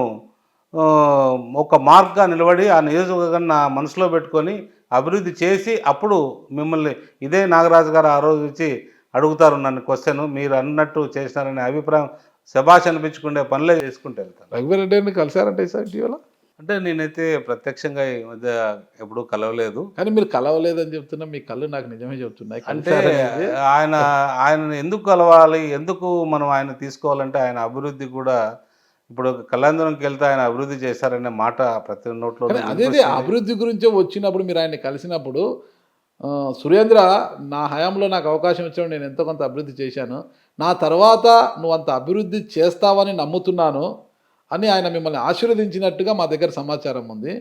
ఒక మార్క్గా నిలబడి ఆ నియోజకవర్గాన్ని నా మనసులో పెట్టుకొని అభివృద్ధి చేసి అప్పుడు మిమ్మల్ని ఇదే నాగరాజు గారు ఆ రోజు వచ్చి అడుగుతారు నన్ను క్వశ్చన్, మీరు అన్నట్టు చేసినారనే అభిప్రాయం శభాష్ అనిపించుకునే పనులే చేసుకుంటూ వెళ్తాను. రఘువీర్ రెడ్డిని కలిశారంటే సార్ ఇటీవల? అంటే నేనైతే ప్రత్యక్షంగా ఈ మధ్య ఎప్పుడూ కలవలేదు. కానీ మీరు కలవలేదని చెప్తున్నా, మీ కళ్ళు నాకు నిజమే చెప్తున్నాయి. అంటే ఆయన ఎందుకు కలవాలి, ఎందుకు మనం ఆయన తీసుకోవాలంటే ఆయన అభివృద్ధి కూడా ఇప్పుడు కళ్యాణదుర్గంకి వెళ్తే ఆయన అభివృద్ధి చేశారనే మాట ప్రతి నోట్లో. అదే అభివృద్ధి గురించే వచ్చినప్పుడు మీరు ఆయన కలిసినప్పుడు సురేంద్ర, నా హయాంలో నాకు అవకాశం ఇచ్చాడు, నేను ఎంతో కొంత అభివృద్ధి చేశాను, నా తర్వాత నువ్వు అంత అభివృద్ధి చేస్తావని నమ్ముతున్నాను అని ఆయన మిమ్మల్ని ఆశీర్వదించినట్టుగా మా దగ్గర సమాచారం ఉంది.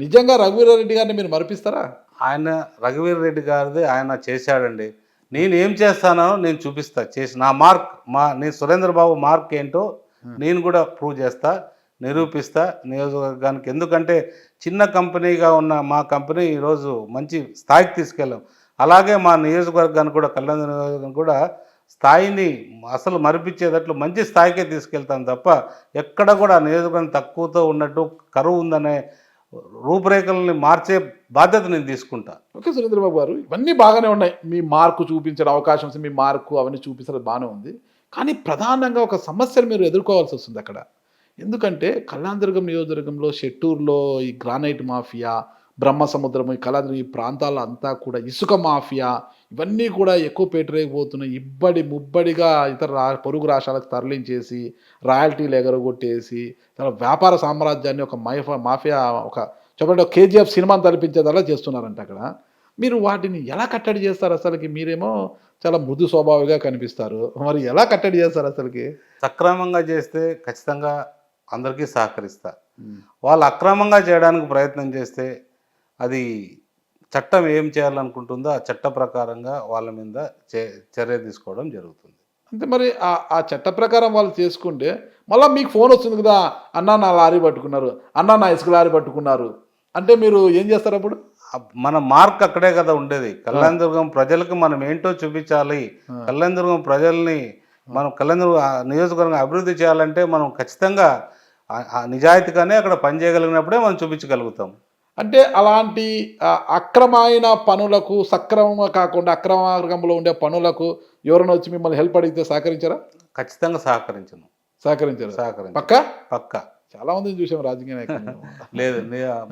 నిజంగా రఘువీర్ రెడ్డి గారిని మీరు మరిపిస్తారా? రఘువీర్ రెడ్డి గారిది ఆయన చేశాడండి. నేను ఏం చేస్తానో నేను చూపిస్తా, చేసి నా నేను సురేంద్రబాబు మార్క్ ఏంటో నేను కూడా ప్రూవ్ చేస్తా, నిరూపిస్తా నియోజకవర్గానికి. ఎందుకంటే చిన్న కంపెనీగా ఉన్న మా కంపెనీ ఈరోజు మంచి స్థాయికి తీసుకెళ్ళాం. అలాగే మా నియోజకవర్గాన్ని కూడా కళ్యాణ నియోజకవర్గం కూడా స్థాయిని అసలు మరిపించేటట్లు మంచి స్థాయికే తీసుకెళ్తాను తప్ప ఎక్కడ కూడా నియోజకవర్గం తక్కువతో ఉన్నట్టు కరువు ఉందనే రూపురేఖల్ని మార్చే బాధ్యత నేను తీసుకుంటా. ఓకే సురేంద్రబాబు గారు, ఇవన్నీ బాగానే ఉన్నాయి. మీ మార్కు చూపించడం అవకాశం వస్తుంది, మీ మార్కు అవన్నీ చూపించడం బాగానే ఉంది. కానీ ప్రధానంగా ఒక సమస్యను మీరు ఎదుర్కోవాల్సి వస్తుంది అక్కడ. ఎందుకంటే కళ్యాణదుర్గం నియోజకవర్గంలో షెట్టూరులో ఈ గ్రానైట్ మాఫియా, బ్రహ్మసముద్రం, ఈ కళ్యాణదుర్గం ఈ ప్రాంతాల్లో అంతా కూడా ఇసుక మాఫియా ఇవన్నీ కూడా ఎక్కువ పెట్టరేకపోతున్నాయి. ముబ్బడిగా ఇతర పొరుగు రాష్ట్రాలకు తరలించేసి రాయల్టీలు ఎగరగొట్టేసి చాలా వ్యాపార సామ్రాజ్యాన్ని ఒక మాఫియా ఒక చెప్పండి ఒక కేజీఎఫ్ సినిమాని తలపించేదలా చేస్తున్నారంట అక్కడ. మీరు వాటిని ఎలా కట్టడి చేస్తారు అసలుకి? మీరేమో చాలా మృదు స్వభావిగా కనిపిస్తారు, మరి ఎలా కట్టడి చేస్తారు అసలుకి? సక్రమంగా చేస్తే ఖచ్చితంగా అందరికీ సహకరిస్తా. వాళ్ళు అక్రమంగా చేయడానికి ప్రయత్నం చేస్తే అది చట్టం ఏం చేయాలనుకుంటుందో ఆ చట్ట ప్రకారంగా వాళ్ళ మీద చర్య తీసుకోవడం జరుగుతుంది. అంటే మరి ఆ చట్ట ప్రకారం వాళ్ళు చేసుకుంటే మళ్ళీ మీకు ఫోన్ వస్తుంది కదా, అన్నా నా లారీ పట్టుకున్నారు, అన్నా నా ఇసుక లారీ పట్టుకున్నారు అంటే మీరు ఏం చేస్తారు అప్పుడు? మన మార్క్ అక్కడే కదా ఉండేది. కళ్యాణదుర్గం ప్రజలకు మనం ఏంటో చూపించాలి. కళ్యాణదుర్గం ప్రజల్ని మనం కళ్యాణదుర్గం నియోజకవర్గం అభివృద్ధి చేయాలంటే మనం ఖచ్చితంగా నిజాయితీగానే అక్కడ పనిచేయగలిగినప్పుడే మనం చూపించగలుగుతాం. అంటే అలాంటి అక్రమైన పనులకు, సక్రమంగా కాకుండా అక్రమ మార్గంలో ఉండే పనులకు ఎవరైనా వచ్చి మిమ్మల్ని హెల్ప్ అడిగితే సహకరించారా? ఖచ్చితంగా సహకరించను. సహకరించారు పక్కా? పక్కా. చాలా మందిని చూసాం రాజకీయ నాయకులు. లేదు,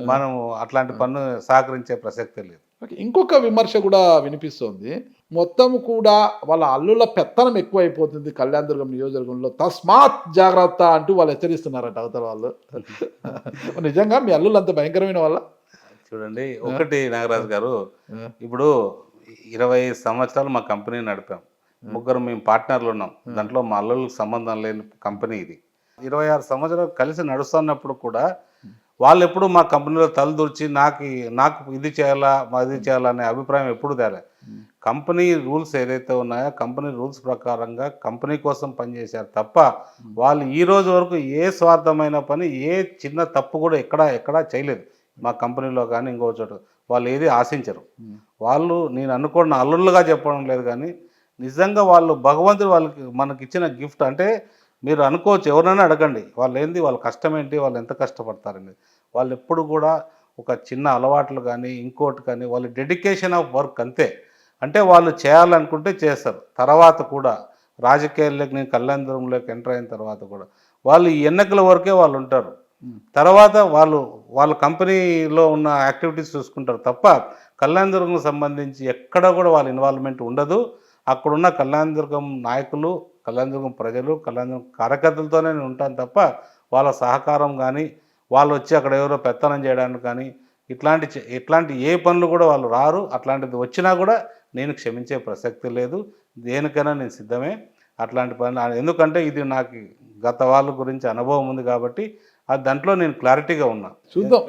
మనం అట్లాంటి పన్ను సహకరించే ప్రసక్తే లేదు. ఇంకొక విమర్శ కూడా వినిపిస్తోంది, మొత్తం కూడా వాళ్ళ అల్లుల పెత్తనం ఎక్కువైపోతుంది కళ్యాణదుర్గం నియోజకవర్గంలో, తస్మాత్ జాగ్రత్త అంటూ వాళ్ళు హెచ్చరిస్తున్నారట అవతల వాళ్ళు. నిజంగా మీ అల్లులు అంత భయంకరమైన వాళ్ళ? చూడండి, ఒకటి నాగరాజు గారు, ఇప్పుడు 20 సంవత్సరాలు మా కంపెనీ నడిపాం. ముగ్గురు మేము పార్ట్నర్లు ఉన్నాం. దాంట్లో మా అల్లులకు సంబంధం లేని కంపెనీ ఇది. 26 సంవత్సరాలు కలిసి నడుస్తున్నప్పుడు కూడా వాళ్ళు ఎప్పుడు మా కంపెనీలో తలదూర్చి నాకు ఇది చేయాలా అది చేయాలా అనే అభిప్రాయం ఎప్పుడు తేలే. కంపెనీ రూల్స్ ఏదైతే ఉన్నాయో కంపెనీ రూల్స్ ప్రకారంగా కంపెనీ కోసం పనిచేశారు తప్ప వాళ్ళు ఈ రోజు వరకు ఏ స్వార్థమైన పని, ఏ చిన్న తప్పు కూడా ఎక్కడా చేయలేదు. మా కంపెనీలో కానీ ఇంకో చోట వాళ్ళు ఏది ఆశించరు. వాళ్ళు నేను అనుకున్న అల్లుళ్ళుగా చెప్పడం లేదు, కానీ నిజంగా వాళ్ళు భగవంతుడు మనకి ఇచ్చిన గిఫ్ట్. అంటే మీరు అనుకోవచ్చు, ఎవరైనా అడగండి, వాళ్ళు ఏంది, వాళ్ళ కష్టం ఏంటి, వాళ్ళు ఎంత కష్టపడతారని. వాళ్ళు ఎప్పుడు కూడా ఒక చిన్న అలవాట్లు కానీ ఇంకోటి కానీ వాళ్ళ డెడికేషన్ ఆఫ్ వర్క్ అంతే. అంటే వాళ్ళు చేయాలనుకుంటే చేస్తారు. తర్వాత కూడా రాజకీయాల్లోకి నేను కళ్యాణదుర్గంలోకి ఎంటర్ అయిన తర్వాత కూడా వాళ్ళు ఈ ఎన్నికల వరకే వాళ్ళు ఉంటారు. తర్వాత వాళ్ళ కంపెనీలో ఉన్న యాక్టివిటీస్ చూసుకుంటారు తప్ప కళ్యాణదుర్గం సంబంధించి ఎక్కడ కూడా వాళ్ళ ఇన్వాల్వ్మెంట్ ఉండదు. అక్కడున్న కళ్యాణదుర్గం నాయకులు, కళ్యాణదుర్గం ప్రజలు, కళ్యాణదుర్గం కార్యకర్తలతోనే నేను ఉంటాను తప్ప వాళ్ళ సహకారం కానీ వాళ్ళు వచ్చి అక్కడ ఎవరో పెత్తనం చేయడానికి కానీ ఇట్లాంటి ఏ పనులు కూడా వాళ్ళు రారు. అట్లాంటిది వచ్చినా కూడా నేను క్షమించే ప్రసక్తి లేదు. దేనికైనా నేను సిద్ధమే అట్లాంటి పనులు. ఎందుకంటే ఇది నాకు గత వాళ్ళ గురించి అనుభవం ఉంది కాబట్టి దాంట్లో నేను క్లారిటీగా ఉన్నా. చూద్దాం,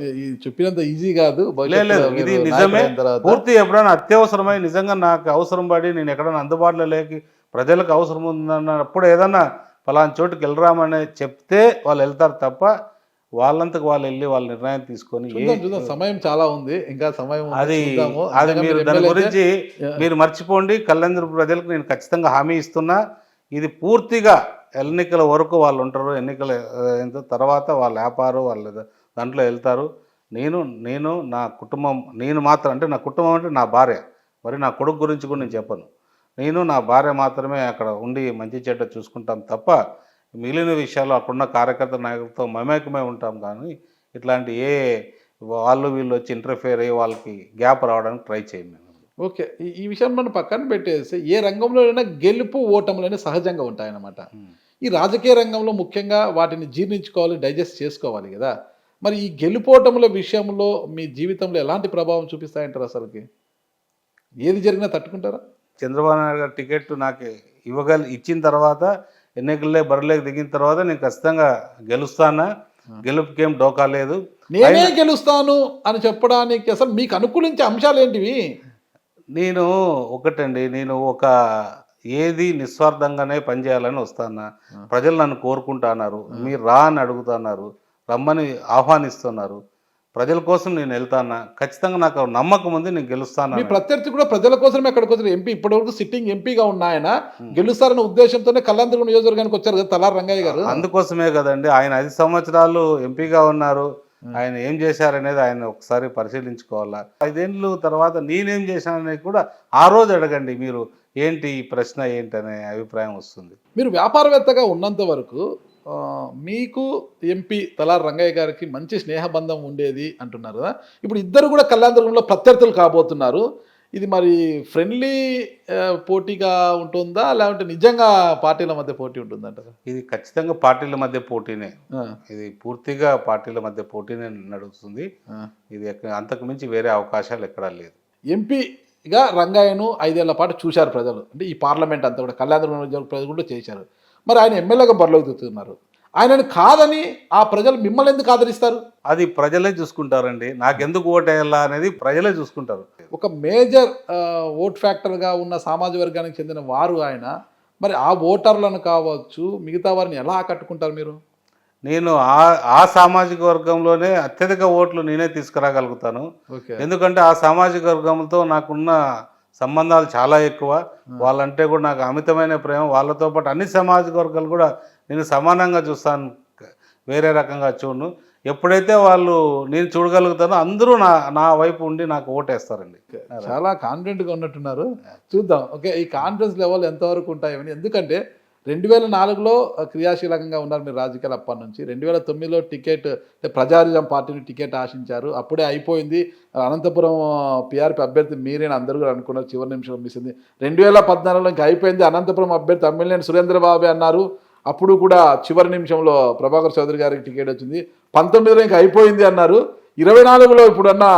చెప్పినంత ఈజీ కాదు. లేదు, ఇది నిజమే. పూర్తి ఎప్పుడైనా అత్యవసరమై నిజంగా నాకు అవసరం పడి నేను ఎక్కడైనా అందుబాటులో లేక ప్రజలకు అవసరం ఉందన్నప్పుడు ఏదన్నా ఫలానా చోటుకి వెళ్ళరామని చెప్తే వాళ్ళు వెళ్తారు తప్ప వాళ్ళంతకు వాళ్ళు వెళ్ళి వాళ్ళ నిర్ణయం తీసుకొని. సమయం చాలా ఉంది, ఇంకా సమయం అది మీరు దాని గురించి మీరు మర్చిపోండి. కళ్యాణదుర్గం ప్రజలకు నేను ఖచ్చితంగా హామీ ఇస్తున్నా, ఇది పూర్తిగా ఎన్నికల వరకు వాళ్ళు ఉంటారు. ఎన్నికల తర్వాత వాళ్ళ వ్యాపారం వాళ్ళ దాంట్లో వెళ్తారు. నేను నా కుటుంబం, నేను మాత్రం, అంటే నా కుటుంబం అంటే నా భార్య, మరి నా కొడుకు గురించి కూడా నేను చెప్పను. నేను నా భార్య మాత్రమే అక్కడ ఉండి మంచి చెడ్డ చూసుకుంటాం తప్ప మిగిలిన విషయాలు అక్కడున్న కార్యకర్త నాయకులతో మమేకమై ఉంటాం. కానీ ఇట్లాంటి వీళ్ళు వచ్చి ఇంటర్ఫియర్ అయ్యి వాళ్ళకి గ్యాప్ రావడానికి ట్రై చేయండి. ఓకే, ఈ విషయం మనం పక్కన పెట్టేసి ఏ రంగంలోనైనా గెలుపు ఓటములనే సహజంగా ఉంటాయన్నమాట. ఈ రాజకీయ రంగంలో ముఖ్యంగా వాటిని జీర్ణించుకోవాలి, డైజెస్ట్ చేసుకోవాలి కదా. మరి ఈ గెలుపోటముల విషయంలో మీ జీవితంలో ఎలాంటి ప్రభావం చూపిస్తాయంటారు? అసలుకి ఏది జరిగినా తట్టుకుంటారా? చంద్రబాబు నాయుడు గారు టికెట్ నాకు ఇచ్చిన తర్వాత ఎన్నికల్లో బరిలోకి దిగిన తర్వాత నేను ఖచ్చితంగా గెలుస్తానా, గెలుపుకేం డోకా లేదు, నేనే గెలుస్తాను అని చెప్పడానికి అసలు మీకు అనుకూలించే అంశాలు ఏంటివి? నేను ఏది నిస్వార్థంగానే పనిచేయాలని వస్తానా. ప్రజలు నన్ను కోరుకుంటున్నారు, మీరు రా అని అడుగుతున్నారు, రమ్మని ఆహ్వానిస్తున్నారు. ప్రజల కోసం నేను వెళ్తానా, ఖచ్చితంగా నాకు నమ్మకం ఉంది, నేను గెలుస్తాను. మీ ప్రత్యర్థి కూడా ప్రజల కోసమే ఎక్కడికి వచ్చారు. ఎంపీ ఇప్పటివరకు సిట్టింగ్ ఎంపీగా ఉన్న ఆయన గెలుస్తారనే ఉద్దేశంతోనే కళ్యాణదుర్గం నియోజకవర్గానికి వచ్చారు కదా తలారి రంగయ్య గారు. అందుకోసమే కదండి ఆయన 5 సంవత్సరాలు ఎంపీగా ఉన్నారు. ఆయన ఏం చేశారనేది ఆయన ఒకసారి పరిశీలించుకోవాలా. 5 ఏళ్ళు తర్వాత నేనేం చేశాననేది కూడా ఆ రోజు అడగండి. మీరు ఏంటి ఈ ప్రశ్న ఏంటనే అభిప్రాయం వస్తుంది. మీరు వ్యాపారవేత్తగా ఉన్నంత వరకు మీకు ఎంపీ తలారి రంగయ్య గారికి మంచి స్నేహబంధం ఉండేది అంటున్నారు కదా. ఇప్పుడు ఇద్దరు కూడా కళ్యాణదుర్గంలో ప్రత్యర్థులు కాబోతున్నారు. ఇది మరి ఫ్రెండ్లీ పోటీగా ఉంటుందా లేకుంటే నిజంగా పార్టీల మధ్య పోటీ ఉంటుందంటారా? ఇది ఖచ్చితంగా పార్టీల మధ్య పోటీనే. ఇది పూర్తిగా పార్టీల మధ్య పోటీనే నడుస్తుంది. ఇది అంతకు మించి వేరే అవకాశాలు ఎక్కడా లేదు. ఎంపీగా రంగయ్యను 5 ఏళ్ల పాటు చూశారు ప్రజలు. అంటే ఈ పార్లమెంట్ అంతా కూడా కళ్యాణ ప్రజలు కూడా చేశారు. మరి ఆయన ఎమ్మెల్యేగా బరిలోకి దిగుతున్నారు. ఆయనను కాదని ఆ ప్రజలు మిమ్మల్ని ఎందుకు ఆదరిస్తారు? అది ప్రజలే చూసుకుంటారండి. నాకెందుకు ఓటేయాలా అనేది ప్రజలే చూసుకుంటారు. ఒక మేజర్ ఓట్ ఫ్యాక్టర్గా ఉన్న సామాజిక వర్గానికి చెందిన వారు ఆయన. మరి ఆ ఓటర్లను కావచ్చు మిగతా వారిని ఎలా ఆకట్టుకుంటారు మీరు? నేను ఆ సామాజిక వర్గంలోనే అత్యధిక ఓట్లు నేనే తీసుకురాగలుగుతాను. ఎందుకంటే ఆ సామాజిక వర్గంతో నాకున్న సంబంధాలు చాలా ఎక్కువ. వాళ్ళంటే కూడా నాకు అమితమైన ప్రేమ. వాళ్ళతో పాటు అన్ని సామాజిక వర్గాలు కూడా నేను సమానంగా చూస్తాను, వేరే రకంగా చూడను. ఎప్పుడైతే వాళ్ళు నేను చూడగలుగుతానో అందరూ నా వైపు ఉండి నాకు ఓటేస్తారండి. చాలా కాన్ఫిడెంట్గా ఉన్నట్టున్నారు. చూద్దాం. ఓకే, ఈ కాన్ఫిడెన్స్ లెవెల్ ఎంతవరకు ఉంటాయని. ఎందుకంటే 2004లో క్రియాశీలకంగా ఉన్నారు మీరు రాజకీయాలు అప్పటి నుంచి. 2009లో టికెట్ ప్రజారిజం పార్టీని టికెట్ ఆశించారు. అప్పుడే అయిపోయింది. అనంతపురం పిఆర్పి అభ్యర్థి మీరేనా అందరూ కూడా అనుకున్నారు. చివరి నిమిషం మిసింది. 2014లో ఇంకా అయిపోయింది. అనంతపురం అభ్యర్థి ఎమ్మెల్యే సురేంద్రబాబు అన్నారు. అప్పుడు కూడా చివరి నిమిషంలో ప్రభాకర్ చౌదరి గారికి టికెట్ వచ్చింది. 19లో ఇంకా అయిపోయింది అన్నారు. 24లో ఇప్పుడన్నా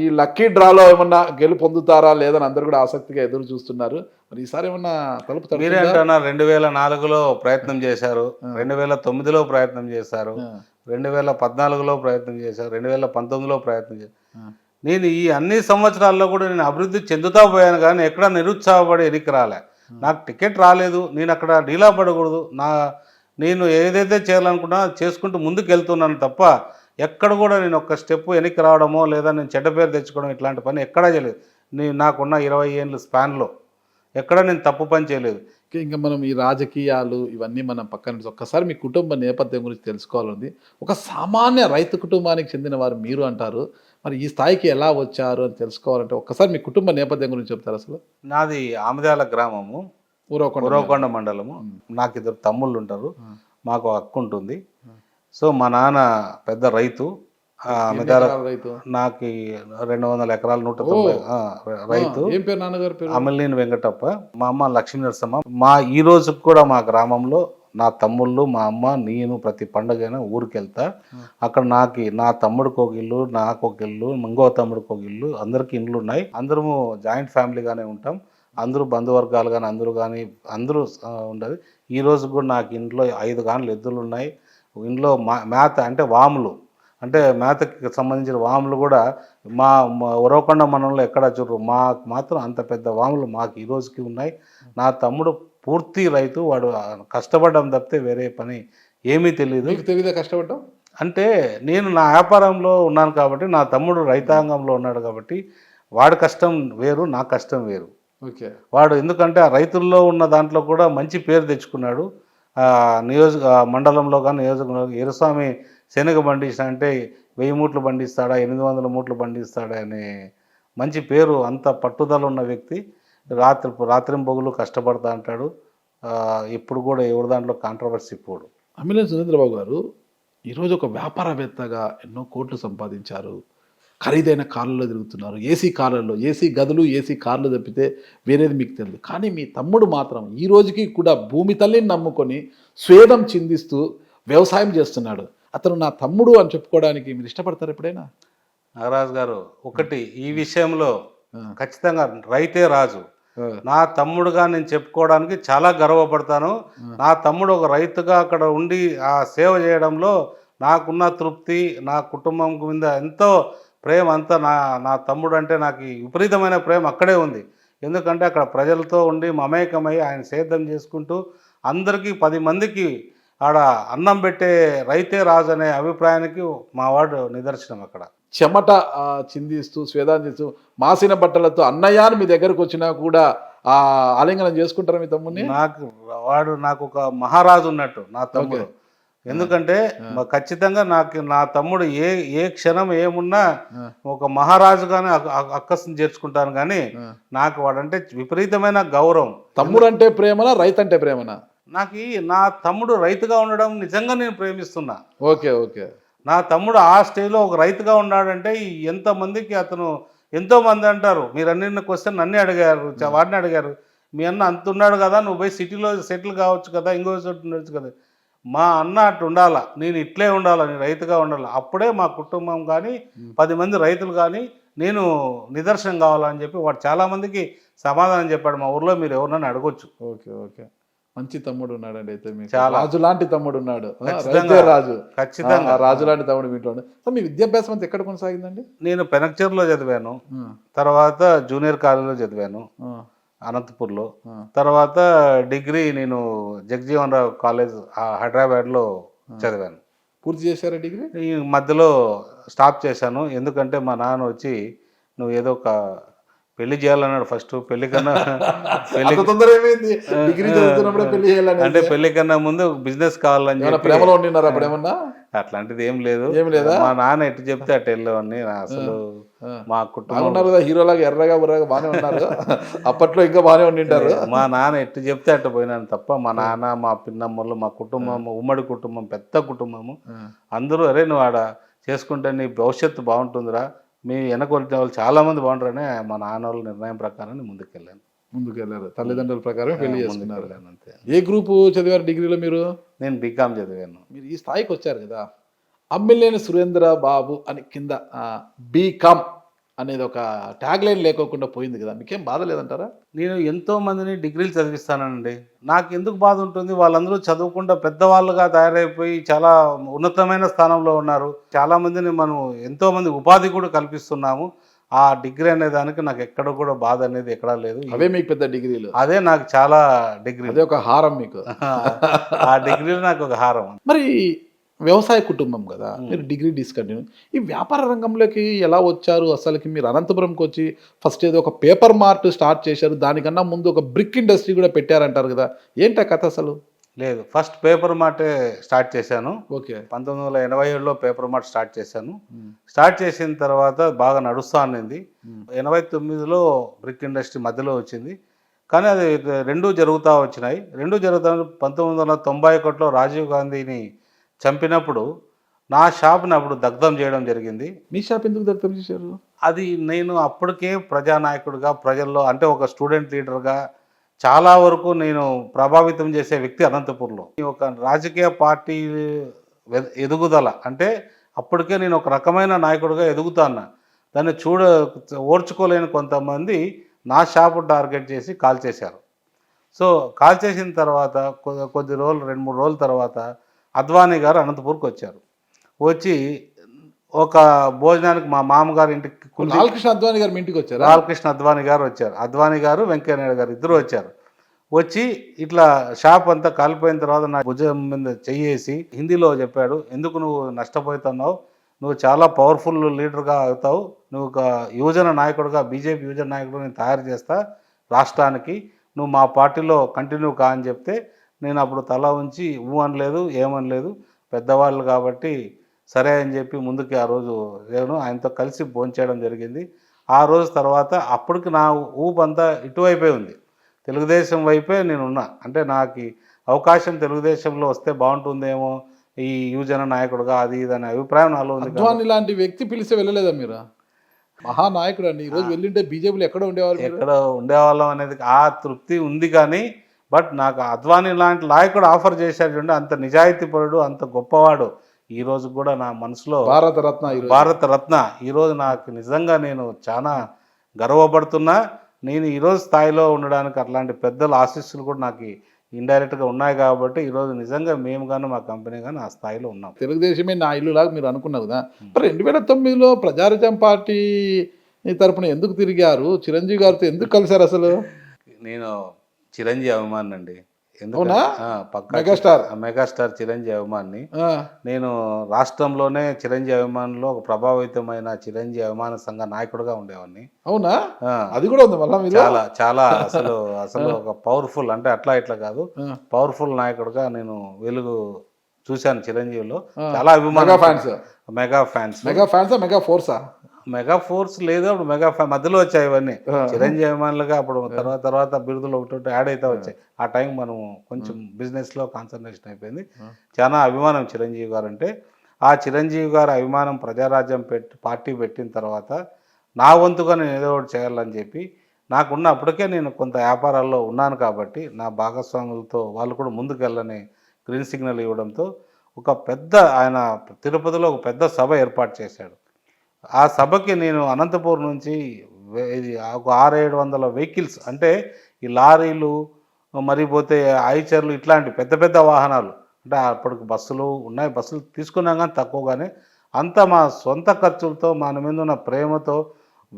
ఈ లక్కీ డ్రాలో ఏమన్నా గెలుపు పొందుతారా లేదని అందరూ కూడా ఆసక్తిగా ఎదురు చూస్తున్నారు. మరి ఈసారి ఏమన్నా తలుపు మీరే అంటున్నారు 2004లో ప్రయత్నం చేశారు, 2009లో ప్రయత్నం చేశారు, 2014లో ప్రయత్నం చేశారు, 2019లో ప్రయత్నం చేశారు. నేను ఈ అన్ని సంవత్సరాల్లో కూడా నేను అభివృద్ధి చెందుతా పోయాను కానీ ఎక్కడ నిరుత్సాహపడి ఎనికి రాలే. నాకు టికెట్ రాలేదు, నేను అక్కడ డీలా పడకూడదు, నేను ఏదైతే చేయాలనుకున్నా చేసుకుంటూ ముందుకు వెళ్తున్నాను తప్ప ఎక్కడ కూడా నేను ఒక్క స్టెప్ వెనక్కి రావడమో లేదా నేను చెడ్డ పేరు తెచ్చుకోవడం ఇట్లాంటి పని ఎక్కడా చేయలేదు. నాకున్న 20 ఏళ్ళ స్పాన్లో ఎక్కడ నేను తప్పు పని చేయలేదు. ఇంకా మనం ఈ రాజకీయాలు ఇవన్నీ మనం పక్కన ఒక్కసారి మీ కుటుంబ నేపథ్యం గురించి తెలుసుకోవాలండి. ఒక సామాన్య రైతు కుటుంబానికి చెందిన వారు మీరు అంటారు. మరి ఈ స్థాయికి ఎలా వచ్చారు అని తెలుసుకోవాలంటే ఒక్కసారి మీ కుటుంబ నేపథ్యం గురించి చెప్తారు. అసలు నాది ఆమదాల గ్రామము, ఉరవకొండ మండలము. నాకు 2 తమ్ముళ్ళు ఉంటారు, మాకు అక్క ఉంటుంది. సో మా నాన్న పెద్ద రైతు. నాకు 200 ఎకరాలు 190 రైతు. ఏం పేరు నాన్నగారి పేరు? అమలినేని వెంకటప్ప. మా అమ్మ లక్ష్మీ నరసమ్మ. ఈ రోజు కూడా మా గ్రామంలో నా తమ్ముళ్ళు, మా అమ్మ, నేను ప్రతి పండుగైనా ఊరికి వెళ్తా. అక్కడ నా తమ్ముడికి ఒక ఇల్లు, నాకు ఒక ఇల్లు, ఇంకో తమ్ముడికి ఒక ఇల్లు, అందరికి ఇండ్లు ఉన్నాయి. అందరము జాయింట్ ఫ్యామిలీగానే ఉంటాం. అందరూ బంధువర్గాలు కానీ అందరూ ఉండదు. ఈ రోజు కూడా నాకు ఇంట్లో 5 గానులు ఎద్దులు ఉన్నాయి. ఇంట్లో మేత అంటే వాములు, అంటే మేతకి సంబంధించిన వాములు కూడా మా ఉరవకొండ మండలంలో ఎక్కడ చూడరు. మాకు మాత్రం అంత పెద్ద వాములు మాకు ఈ రోజుకి ఉన్నాయి. నా తమ్ముడు పూర్తి రైతు. వాడు కష్టపడడం తప్పితే వేరే పని ఏమీ తెలియదు. తెలియదా కష్టపడడం అంటే? నేను నా వ్యాపారంలో ఉన్నాను కాబట్టి, నా తమ్ముడు రైతాంగంలో ఉన్నాడు కాబట్టి వాడి కష్టం వేరు, నా కష్టం వేరు. ఓకే. వాడు ఎందుకంటే ఆ రైతుల్లో ఉన్న దాంట్లో కూడా మంచి పేరు తెచ్చుకున్నాడు. మండలంలో కానీ నియోజకవర్గంలో ఎరుస్వామి శనగ పండించిన అంటే 1000 మూట్లు పండిస్తాడా, 800 మూట్లు పండిస్తాడా అనే మంచి పేరు, అంత పట్టుదల ఉన్న వ్యక్తి. రాత్రింబొగులు కష్టపడతా అంటాడు. ఇప్పుడు కూడా ఎవరి దాంట్లో కాంట్రవర్సీ పోడు. అమ్మినేని సురేంద్రబాబు గారు ఈరోజు ఒక వ్యాపారవేత్తగా ఎన్నో కోట్లు సంపాదించారు. ఖరీదైన కార్లలో తిరుగుతున్నారు. ఏసీ కార్లలో, ఏసీ గదులు, ఏసీ కార్లు తప్పితే వేరేది మీకు తెలియదు. కానీ మీ తమ్ముడు మాత్రం ఈ రోజుకి కూడా భూమి తల్లిని నమ్ముకొని స్వేదం చిందిస్తూ వ్యవసాయం చేస్తున్నాడు. అతను నా తమ్ముడు అని చెప్పుకోవడానికి మీరు ఇష్టపడతారు ఎప్పుడైనా? నాగరాజు గారు, ఒకటి ఈ విషయంలో ఖచ్చితంగా రైతే రాజు. నా తమ్ముడుగా నేను చెప్పుకోవడానికి చాలా గర్వపడతాను. నా తమ్ముడు ఒక రైతుగా అక్కడ ఉండి ఆ సేవ చేయడంలో నాకున్న తృప్తి, నా కుటుంబం మీద ఎంతో ప్రేమ, అంతా నా తమ్ముడు అంటే నాకు విపరీతమైన ప్రేమ అక్కడే ఉంది. ఎందుకంటే అక్కడ ప్రజలతో ఉండి మమేకమై ఆయన సేద్యం చేసుకుంటూ అందరికీ 10 మందికి ఆడ అన్నం పెట్టే రైతే రాజు అనే అభిప్రాయానికి మా వాడు నిదర్శనం. అక్కడ చెమట చిందిస్తూ స్వేదాన్ని చేస్తూ మాసిన బట్టలతో అన్నయ్య మీ దగ్గరకు వచ్చినా కూడా ఆలింగనం చేసుకుంటారా మీ తమ్ముడిని? నాకు ఒక మహారాజు ఉన్నట్టు నా తమ్ముడు. ఎందుకంటే ఖచ్చితంగా నా తమ్ముడు ఏ క్షణం ఏమున్నా ఒక మహారాజుగానే అక్కస్ని చేర్చుకుంటాను. కానీ నాకు వాడంటే విపరీతమైన గౌరవం. తమ్ముడు అంటే ప్రేమనా, రైతు అంటే ప్రేమనా? నాకు నా తమ్ముడు రైతుగా ఉండడం నిజంగా నేను ప్రేమిస్తున్నా. Okay okay. నా తమ్ముడు ఆ స్టేజ్లో ఒక రైతుగా ఉన్నాడంటే ఎంతమందికి అతను ఎంతోమంది అంటారు, మీరు అన్ని క్వశ్చన్ నన్నే అడిగారు, వాడిని అడిగారు, మీ అన్న అంత ఉన్నాడు కదా, నువ్వు పోయి సిటీలో సెటిల్ కావచ్చు కదా, ఇంకో చోటు ఉండొచ్చు కదా. మా అన్న అటు ఉండాలా, నేను ఇట్లే ఉండాలా, నేను రైతుగా ఉండాలి, అప్పుడే మా కుటుంబం కానీ 10 మంది రైతులు కానీ నేను నిదర్శనం కావాలని చెప్పి వాడు చాలామందికి సమాధానం చెప్పాడు. మా ఊర్లో మీరు ఎవరినైనా అడగొచ్చు. ఓకే ఓకే, మంచి తమ్ముడు ఉన్నాడండి అయితే మీకు. చాలా. రాజు లాంటి తమ్ముడు ఉన్నాడు. ఖచ్చితంగా. రైతే రాజు. ఖచ్చితంగా. రాజు లాంటి తమ్ముడు మీట్లో ఉన్నాడు. సో మీ విద్యాభ్యాసం అంతా ఎక్కడ కొనసాగిందండి? నేను పెనక్చర్లో చదివాను, తర్వాత జూనియర్ కాలేజీలో చదివాను అనంతపూర్లో, తర్వాత డిగ్రీ నేను జగజీవన్ రావు కాలేజ్ హైదరాబాద్లో చదివాను. పూర్తి చేశారా డిగ్రీ? ఈ మధ్యలో స్టాప్ చేశాను, ఎందుకంటే మా నాన్న వచ్చి నువ్వు ఏదో ఒక పెళ్లి చేయాలన్నాడు. ఫస్ట్ పెళ్లి కన్నా తొందర ఏమైంది? డిగ్రీ చదువుతున్నప్పుడే పెళ్లి చేయాలని అంటే పెళ్లి కన్నా ముందు బిజినెస్ కావాలని చెప్పి. ప్రేమలో ఉండినారు అప్పుడు ఏమన్నా? అట్లాంటిది ఏం లేదు. ఏం లేదా? మా నాన్న ఎట్టు చెప్తే అటు వెళ్ళేవాడిని. అసలు మా కుటుంబం ఉన్నారు కదా, హీరోలాగా ఎర్రగా బుర్రగా బాగానే ఉన్నారు. అప్పట్లో ఇంకా బాగానే ఉండింటారు. మా నాన్న ఎట్టు చెప్తే అట్టు పోయినాను తప్ప, మా నాన్న, మా పిన్నమ్మలు, మా కుటుంబం ఉమ్మడి కుటుంబం, పెద్ద కుటుంబము, అందరూ అరే నువ్వు ఆడ చేసుకుంటే నీ భవిష్యత్తు బాగుంటుందిరా, మీ వెనక వాళ్ళు చాలా మంది బాగుంటారని మా నాన్న వాళ్ళ నిర్ణయం ప్రకారం ముందుకెళ్ళారు. తల్లిదండ్రుల ప్రకారం పెళ్లి చేసుకున్నారు. అంతే. ఏ గ్రూపు చదివారు డిగ్రీలో మీరు? నేను బీకామ్ చదివాను. మీరు ఈ స్థాయికి వచ్చారు కదా, అమ్మిలేని సురేంద్ర బాబు అని కింద బీకామ్ అనేది ఒక ట్యాగ్ లైన్ లేకోకుండా పోయింది కదా, మీకేం బాధ లేదంటారా? నేను ఎంతో మందిని డిగ్రీలు చదివిస్తానండి. నాకు ఎందుకు బాధ ఉంటుంది? వాళ్ళందరూ చదువుకుంటా పెద్దవాళ్ళుగా తయారైపోయి చాలా ఉన్నతమైన స్థానంలో ఉన్నారు. చాలా మందిని మనం ఎంతో మంది ఉపాధి కూడా కల్పిస్తున్నాము. ఆ డిగ్రీ అనే దానికి నాకు ఎక్కడ కూడా బాధ అనేది ఎక్కడా లేదు. అవే మీకు పెద్ద డిగ్రీలు. అదే నాకు చాలా డిగ్రీ, అదే ఒక హారం మీకు. ఆ డిగ్రీలు నాకు ఒక హారం. మరి వ్యవసాయ కుటుంబం కదా, మీరు డిగ్రీ డిస్కంటిన్యూ, ఈ వ్యాపార రంగంలోకి ఎలా వచ్చారు? అసలుకి మీరు అనంతపురంకి వచ్చి ఫస్ట్ ఏదో ఒక పేపర్ మార్ట్ స్టార్ట్ చేశారు, దానికన్నా ముందు ఒక బ్రిక్ ఇండస్ట్రీ కూడా పెట్టారంటారు కదా, ఏంటి ఆ కథ అసలు? లేదు, ఫస్ట్ పేపర్ మార్టే స్టార్ట్ చేశాను. ఓకే. 1987లో పేపర్ మార్ట్ స్టార్ట్ చేశాను. స్టార్ట్ చేసిన తర్వాత బాగా నడుస్తూ ఉన్నింది. 89లో బ్రిక్ ఇండస్ట్రీ మధ్యలో వచ్చింది, కానీ అది రెండూ జరుగుతూ వచ్చినాయి. 1991లో రాజీవ్ గాంధీని చంపినప్పుడు నా షాప్ని అప్పుడు దగ్ధం చేయడం జరిగింది. మీ షాప్ ఎందుకు దగ్ధం చేశారు? అది నేను అప్పటికే ప్రజానాయకుడిగా, ప్రజల్లో అంటే ఒక స్టూడెంట్ లీడర్గా చాలా వరకు నేను ప్రభావితం చేసే వ్యక్తి అనంతపూర్లో. ఒక రాజకీయ పార్టీ ఎదుగుదల అంటే అప్పటికే నేను ఒక రకమైన నాయకుడిగా ఎదుగుతాను. దాన్ని ఓర్చుకోలేని కొంతమంది నా షాపు టార్గెట్ చేసి కాల్ చేశారు. సో కాల్ చేసిన తర్వాత కొద్ది రోజులు 2-3 రోజుల తర్వాత అద్వానీ గారు అనంతపూర్కి వచ్చారు. వచ్చి ఒక భోజనానికి మా మామగారి ఇంటికి, లాలకృష్ణ అద్వానీ గారు మీ ఇంటికి వచ్చారు? లాలకృష్ణ అద్వానీ గారు వచ్చారు. అద్వానీ గారు, వెంకయ్యనాయుడు గారు ఇద్దరు వచ్చారు. వచ్చి ఇట్లా షాప్ అంతా కాలిపోయిన తర్వాత నా భుజం మీద చెయ్యేసి హిందీలో చెప్పాడు, ఎందుకు నువ్వు నష్టపోతున్నావు, నువ్వు చాలా పవర్ఫుల్ లీడర్గా అవుతావు, నువ్వు ఒక యువజన నాయకుడుగా, బీజేపీ యువజన నాయకుడు నేను తయారు చేస్తా రాష్ట్రానికి, నువ్వు మా పార్టీలో కంటిన్యూ కా అని చెప్తే నేను అప్పుడు తల ఉంచి అనలేదు, ఏమనలేదు, పెద్దవాళ్ళు కాబట్టి సరే అని చెప్పి ముందుకి ఆ రోజు నేను ఆయనతో కలిసి భోంచేయడం జరిగింది. ఆ రోజు తర్వాత అప్పటికి నా ఊపంతా ఇటువైపే ఉంది, తెలుగుదేశం వైపే నేనున్నా. అంటే నాకు అవకాశం తెలుగుదేశంలో వస్తే బాగుంటుందేమో ఈ యువజన నాయకుడుగా, అది ఇది అనే అభిప్రాయం నాలో ఉంది. అద్వానీ లాంటి వ్యక్తి పిలిస్తే వెళ్ళలేదా మీరు? మహానాయకుడు అండి, ఈరోజు వెళ్ళింటే బీజేపీలో ఎక్కడ ఉండేవాళ్ళం అనేది ఆ తృప్తి ఉంది. కానీ బట్ నాకు అద్వానీ లాంటి నాయకుడు ఆఫర్ చేశాడు చూడండి, అంత నిజాయితీపరుడు, అంత గొప్పవాడు, ఈ రోజు కూడా నా మనసులో భారతరత్న. ఈరోజు నాకు నిజంగా నేను చాలా గర్వపడుతున్నా. నేను ఈరోజు స్థాయిలో ఉండడానికి అట్లాంటి పెద్దల ఆశీస్సులు కూడా నాకు ఇండైరెక్ట్గా ఉన్నాయి కాబట్టి ఈరోజు నిజంగా మేము కానీ మా కంపెనీ కానీ ఆ స్థాయిలో ఉన్నాం. తెలుగుదేశమే నా ఇల్లు లాగా మీరు అనుకున్నారు కదా. 2009లో ప్రజారాజ్యం పార్టీ తరపున ఎందుకు తిరిగారు? చిరంజీవి గారితో ఎందుకు కలిశారు అసలు? నేను చిరంజీవి అభిమాని అండి. మెగాస్టార్ చిరంజీవి అభిమాని. నేను రాష్ట్రంలోనే చిరంజీవి అభిమానులు ఒక ప్రభావితమైన చిరంజీవి అభిమాన సంఘ నాయకుడుగా ఉండేవాడిని. అవునా? అది కూడా ఉంది మళ్ళీ చాలా చాలా అసలు ఒక పవర్ఫుల్, అంటే అట్లా ఇట్లా కాదు, పవర్ఫుల్ నాయకుడుగా నేను వెలుగు చూశాను చిరంజీవిలో. చాలా అభిమాన మెగా ఫోర్స్ లేదు, అప్పుడు మధ్యలో వచ్చాయి ఇవన్నీ చిరంజీవి అభిమానులుగా. అప్పుడు తర్వాత బిరుదులు ఒకటి యాడ్ అయితే వచ్చాయి. ఆ టైం మనం కొంచెం బిజినెస్లో కాన్సన్ట్రేషన్ అయిపోయింది. చాలా అభిమానం చిరంజీవి గారు అంటే. ఆ చిరంజీవి గారు అభిమానం ప్రజారాజ్యం పార్టీ పెట్టిన తర్వాత నా వంతుగా నేను ఏదో ఒకటి చేయాలని చెప్పి నాకున్న అప్పటికే నేను కొంత వ్యాపారాల్లో ఉన్నాను కాబట్టి నా భాగస్వాములతో వాళ్ళు కూడా ముందుకు వెళ్ళని గ్రీన్ సిగ్నల్ ఇవ్వడంతో ఒక పెద్ద ఆయన తిరుపతిలో ఒక పెద్ద సభ ఏర్పాటు చేశాడు. ఆ సభకి నేను అనంతపూర్ నుంచి ఇది ఒక 600-700 వెహికల్స్ అంటే ఈ లారీలు మరి పోతే ఐచర్లు ఇట్లాంటి పెద్ద పెద్ద వాహనాలు అంటే అప్పటికి బస్సులు ఉన్నాయి, బస్సులు తీసుకున్నాం కానీ తక్కువగానే అంతా మా సొంత ఖర్చులతో మన మీద ఉన్న ప్రేమతో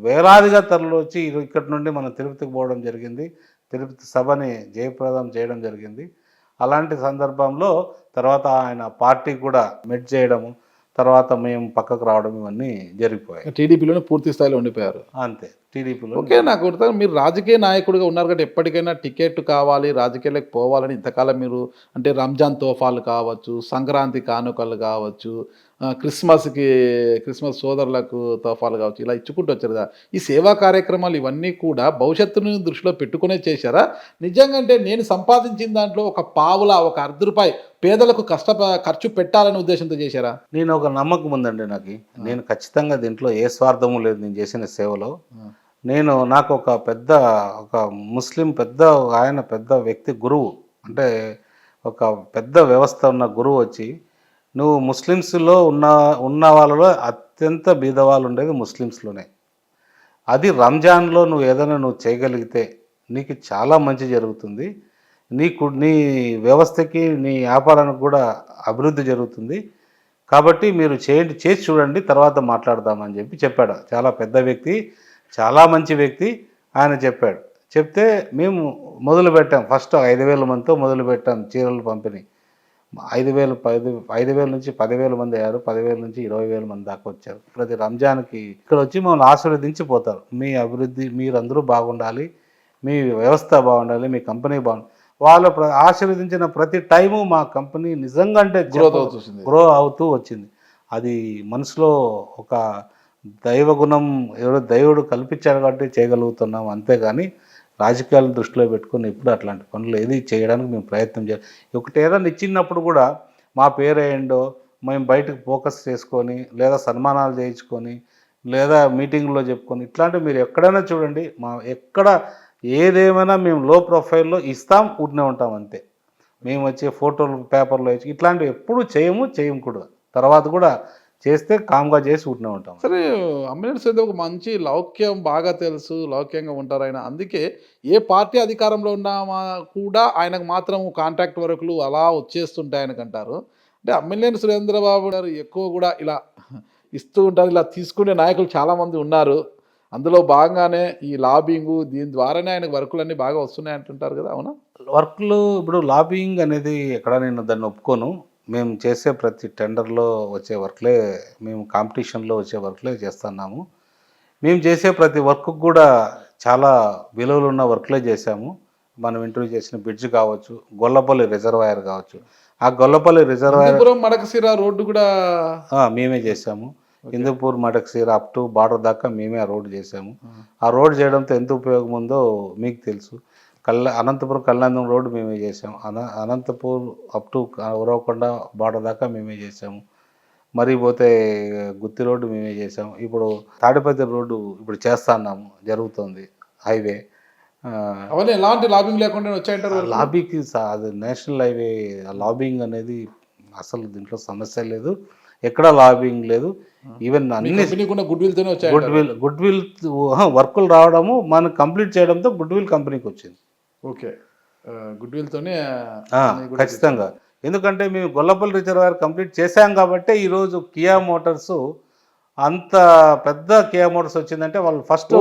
వేలాదిగా తరలి వచ్చి ఇక్కడి నుండి మనం తిరుపతికి పోవడం జరిగింది. తిరుపతి సభని జయప్రదం చేయడం జరిగింది. అలాంటి సందర్భంలో తర్వాత ఆయన పార్టీ కూడా మెట్ చేయడము, తర్వాత మేము పక్కకు రావడం ఇవన్నీ జరిగిపోయాయి. టీడీపీలోనే పూర్తి స్థాయిలో ఉండిపోయారు. అంతే, టీడీపీలో. ఓకే, నాకు గుర్తు మీరు రాజకీయ నాయకుడిగా ఉన్నారు కాబట్టి ఎప్పటికైనా టికెట్ కావాలి, రాజకీయాలకు పోవాలని ఇంతకాలం మీరు అంటే రంజాన్ తోఫాలు కావచ్చు, సంక్రాంతి కానుకలు కావచ్చు, క్రిస్మస్ సోదరులకు తోఫాలు కావచ్చు, ఇలా ఇచ్చుకుంటూ వచ్చారు కదా. ఈ సేవా కార్యక్రమాలు ఇవన్నీ కూడా భవిష్యత్తును దృష్టిలో పెట్టుకునే చేశారా? నిజంగా అంటే నేను సంపాదించిన దాంట్లో ఒక పావులా, ఒక ₹1 పేదలకు ఖర్చు పెట్టాలనే ఉద్దేశంతో చేశారా? నేను ఒక నమ్మకం ఉందండి నాకు. నేను ఖచ్చితంగా దీంట్లో ఏ స్వార్థము లేదు నేను చేసిన సేవలో. నాకు ఒక ముస్లిం ఆయన పెద్ద వ్యక్తి గురువు, అంటే ఒక పెద్ద వ్యవస్థ ఉన్న గురువు వచ్చి, నువ్వు ముస్లిమ్స్లో ఉన్న వాళ్ళలో అత్యంత బీదవాళ్ళు ఉండేది ముస్లిమ్స్లోనే. అది రంజాన్లో నువ్వు ఏదైనా చేయగలిగితే నీకు చాలా మంచి జరుగుతుంది, నీ వ్యవస్థకి నీ వ్యాపారానికి కూడా అభివృద్ధి జరుగుతుంది. కాబట్టి మీరు చేసి చూడండి, తర్వాత మాట్లాడదామని చెప్పాడు. చాలా పెద్ద వ్యక్తి, చాలా మంచి వ్యక్తి ఆయన చెప్పాడు. చెప్తే మేము మొదలుపెట్టాం. ఫస్ట్ 5,000 మందితో మొదలుపెట్టాం చీరలు పంపిణీ. 5,000 నుంచి 10,000 మంది అయ్యారు, 10,000 నుంచి 20,000 మంది దాకా వచ్చారు. ప్రతి రంజాన్కి ఇక్కడ వచ్చి మమ్మల్ని ఆశీర్వదించి పోతారు. మీ అభివృద్ధి, మీరందరూ బాగుండాలి, మీ వ్యవస్థ బాగుండాలి, మీ కంపెనీ బాగుండాలి. వాళ్ళు ఆశీర్వదించిన ప్రతి టైము మా కంపెనీ నిజంగా అంటే గ్రో అవుతూ వచ్చింది. అది మనసులో ఒక దైవగుణం, ఎవరో దేవుడు కల్పించాడు కాబట్టి చేయగలుగుతున్నాం, అంతేగాని రాజకీయాలను దృష్టిలో పెట్టుకుని ఎప్పుడు అట్లాంటి పనులు ఏది చేయడానికి మేము ప్రయత్నం చేయాలి. ఒకటి ఏదైనా ఇచ్చినప్పుడు కూడా మా పేరు ఏంటో మేము బయటకు ఫోకస్ చేసుకొని, లేదా సన్మానాలు చేయించుకొని, లేదా మీటింగ్లో చెప్పుకొని, ఇట్లాంటివి మీరు ఎక్కడైనా చూడండి. ఎక్కడ ఏదేమైనా మేము లో ప్రొఫైల్లో ఇస్తాం, ఉంటూనే ఉంటాం అంతే. మేము వచ్చే ఫోటోలు పేపర్లో ఇచ్చి ఇట్లాంటివి ఎప్పుడు చేయము కూడా. తర్వాత కూడా చేస్తే కామ్గా చేసి ఉంటూనే ఉంటాం. సరే, అమ్మినేని సురేంద్ర ఒక మంచి లౌక్యం బాగా తెలుసు, లౌక్యంగా ఉంటారు ఆయన. అందుకే ఏ పార్టీ అధికారంలో ఉన్నామా కూడా ఆయనకు మాత్రం కాంట్రాక్ట్ వర్కులు అలా వచ్చేస్తుంటాయి ఆయనకంటారు. అంటే అమ్మినేని సురేంద్రబాబు గారు ఎక్కువ కూడా ఇలా ఇస్తూ ఉంటారు, ఇలా తీసుకునే నాయకులు చాలామంది ఉన్నారు. అందులో భాగంగానే ఈ లాబింగ్, దీని ద్వారానే ఆయనకు వర్కులన్నీ బాగా వస్తున్నాయి అంటుంటారు కదా, అవునా? వర్క్లు ఇప్పుడు లాబింగ్ అనేది ఎక్కడ నేను దాన్ని ఒప్పుకోను. మేము చేసే ప్రతి టెండర్లో వచ్చే వర్క్లే, మేము కాంపిటీషన్లో వచ్చే వర్క్లే చేస్తున్నాము. మేము చేసే ప్రతి వర్క్ కూడా చాలా విలువలు ఉన్న వర్క్లే చేశాము. మనం ఇంటర్వ్యూ చేసిన బ్రిడ్జ్ కావచ్చు, గొల్లపల్లి రిజర్వాయర్ కావచ్చు. ఆ గొల్లపల్లి రిజర్వాయర్ మడకశిర రోడ్డు కూడా మేమే చేశాము. Hindupur Madakasira up to border దాకా మేమే ఆ రోడ్డు చేసాము. ఆ రోడ్డు చేయడంతో ఎంత ఉపయోగం ఉందో మీకు తెలుసు. అనంతపురం కళ్యాణం రోడ్డు మేమే చేసాము. Anantapur up to Uravakonda border దాకా మేమే చేసాము. మరి పోతే గుత్తి రోడ్డు మేమే చేసాము. ఇప్పుడు తాడిపత్రి రోడ్డు ఇప్పుడు చేస్తున్నాము, జరుగుతుంది హైవే. అవన్నీ ఎలాంటి లాబింగ్ లేకుండా వచ్చాయంటారు. లాబీకి అది నేషనల్ హైవే, లాబింగ్ అనేది అసలు దీంట్లో సమస్య లేదు, ఎక్కడ లాబింగ్ లేదు. ఈవెన్ అన్ని గుడ్ విల్ వర్కులు రావడము, మనం కంప్లీట్ చేయడంతో గుడ్ విల్ కంపెనీకి వచ్చింది. ఓకే, గుడ్ విల్తోనే ఖచ్చితంగా. ఎందుకంటే మేము గొల్లపల్లి రిజర్వాయర్ కంప్లీట్ చేశాం కాబట్టి ఈరోజు కియా మోటార్స్ అంత పెద్ద కియా మోటార్స్ వచ్చిందంటే వాళ్ళు ఫస్ట్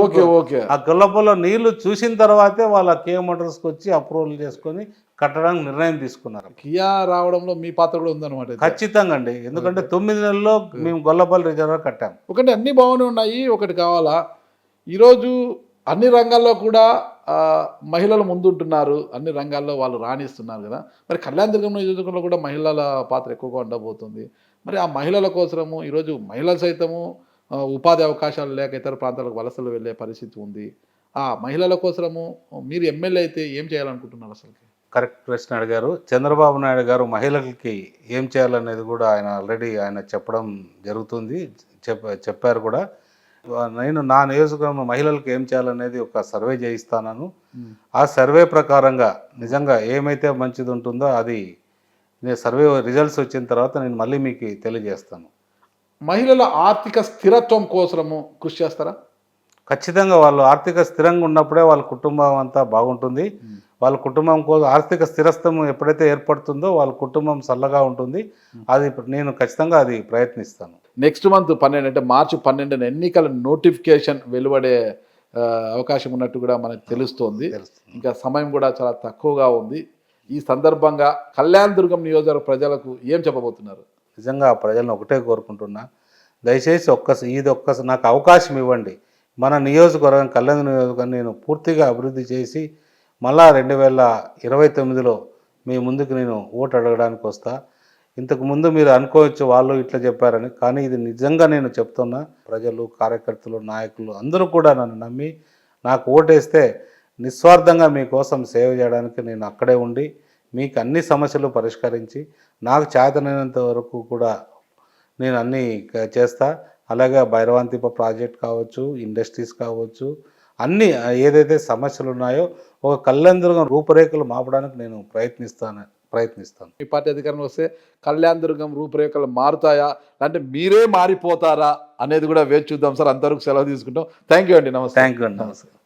ఆ గొల్లపల్లిలో నీళ్లు చూసిన తర్వాతే వాళ్ళ కియా మోటార్స్కి వచ్చి అప్రూవల్ చేసుకొని కట్టడానికి నిర్ణయం తీసుకున్నారు. కియా రావడంలో మీ పాత్ర కూడా ఉందన్నమాట. ఖచ్చితంగా అండి, ఎందుకంటే 9 నెలల్లో మేము గొల్లపల్లి రిజర్వాయర్ కట్టాం. ఒకటి అన్ని బాగానే ఉన్నాయి, ఒకటి కావాలా, ఈరోజు అన్ని రంగాల్లో కూడా మహిళలు ముందుంటున్నారు, అన్ని రంగాల్లో వాళ్ళు రాణిస్తున్నారు కదా. మరి కళ్యాణదుర్గం నియోజకవర్గంలో కూడా మహిళల పాత్ర ఎక్కువగా ఉండబోతుంది. మరి ఆ మహిళల కోసము ఈరోజు మహిళలు సైతము ఉపాధి అవకాశాలు లేక ఇతర ప్రాంతాలకు వలసలు వెళ్ళే పరిస్థితి ఉంది. ఆ మహిళల కోసము మీరు ఎమ్మెల్యే అయితే ఏం చేయాలనుకుంటున్నారు అసలు? కరెక్ట్ ప్రశ్న అడిగారు. చంద్రబాబు నాయుడు గారు మహిళలకి ఏం చేయాలనేది కూడా ఆయన ఆల్రెడీ చెప్పడం జరుగుతుంది, చెప్పారు కూడా. నేను నా నియోజకవర్గం మహిళలకు ఏం చేయాలనేది ఒక సర్వే చేయిస్తాను. ఆ సర్వే ప్రకారంగా నిజంగా ఏమైతే మంచిది ఉంటుందో అది నేను సర్వే రిజల్ట్స్ వచ్చిన తర్వాత నేను మళ్ళీ మీకు తెలియజేస్తాను. మహిళల ఆర్థిక స్థిరత్వం కోసము కృషి చేస్తారా? ఖచ్చితంగా వాళ్ళు ఆర్థిక స్థిరంగా ఉన్నప్పుడే వాళ్ళ కుటుంబం అంతా బాగుంటుంది. వాళ్ళ కుటుంబం కోసం ఆర్థిక స్థిరత్వం ఎప్పుడైతే ఏర్పడుతుందో వాళ్ళ కుటుంబం చల్లగా ఉంటుంది. అది నేను ఖచ్చితంగా అది ప్రయత్నిస్తాను. నెక్స్ట్ మంత్ 12 అంటే మార్చి 12 ఎన్నికల నోటిఫికేషన్ వెలువడే అవకాశం ఉన్నట్టు కూడా మనకు తెలుస్తోంది. ఇంకా సమయం కూడా చాలా తక్కువగా ఉంది. ఈ సందర్భంగా కళ్యాణదుర్గం నియోజకవర్గ ప్రజలకు ఏం చెప్పబోతున్నారు? నిజంగా ప్రజలను ఒకటే కోరుకుంటున్నా, దయచేసి ఇది నాకు అవకాశం ఇవ్వండి. మన నియోజకవర్గం కళ్యాణ నియోజకవర్గం నేను పూర్తిగా అభివృద్ధి చేసి మళ్ళా 2029లో మీ ముందుకు నేను ఓటు అడగడానికి వస్తా. ఇంతకుముందు మీరు అనుకోవచ్చు వాళ్ళు ఇట్లా చెప్పారని, కానీ ఇది నిజంగా నేను చెప్తున్నా. ప్రజలు, కార్యకర్తలు, నాయకులు అందరూ కూడా నన్ను నమ్మి నాకు ఓటేస్తే నిస్వార్థంగా మీకోసం సేవ చేయడానికి నేను అక్కడే ఉండి మీకు అన్ని సమస్యలు పరిష్కరించి నాకు చేతనైనంత వరకు కూడా నేను అన్నీ చేస్తా. అలాగే భైరవాంతిప ప్రాజెక్ట్ కావచ్చు, ఇండస్ట్రీస్ కావచ్చు, అన్నీ ఏదైతే సమస్యలు ఉన్నాయో ఒక కళ్యాణదుర్గం రూపురేఖలు మాపడానికి నేను ప్రయత్నిస్తాను. మీ పార్టీ అధికారంలో వస్తే కళ్యాణదుర్గం రూపురేఖలు మారుతాయా అంటే మీరే మారిపోతారా అనేది కూడా వేచి చూద్దాం సార్. అంతవరకు సెలవు తీసుకుంటాం. థ్యాంక్ యూ అండి. నమస్తే. థ్యాంక్ యూ అండి. నమస్కారం.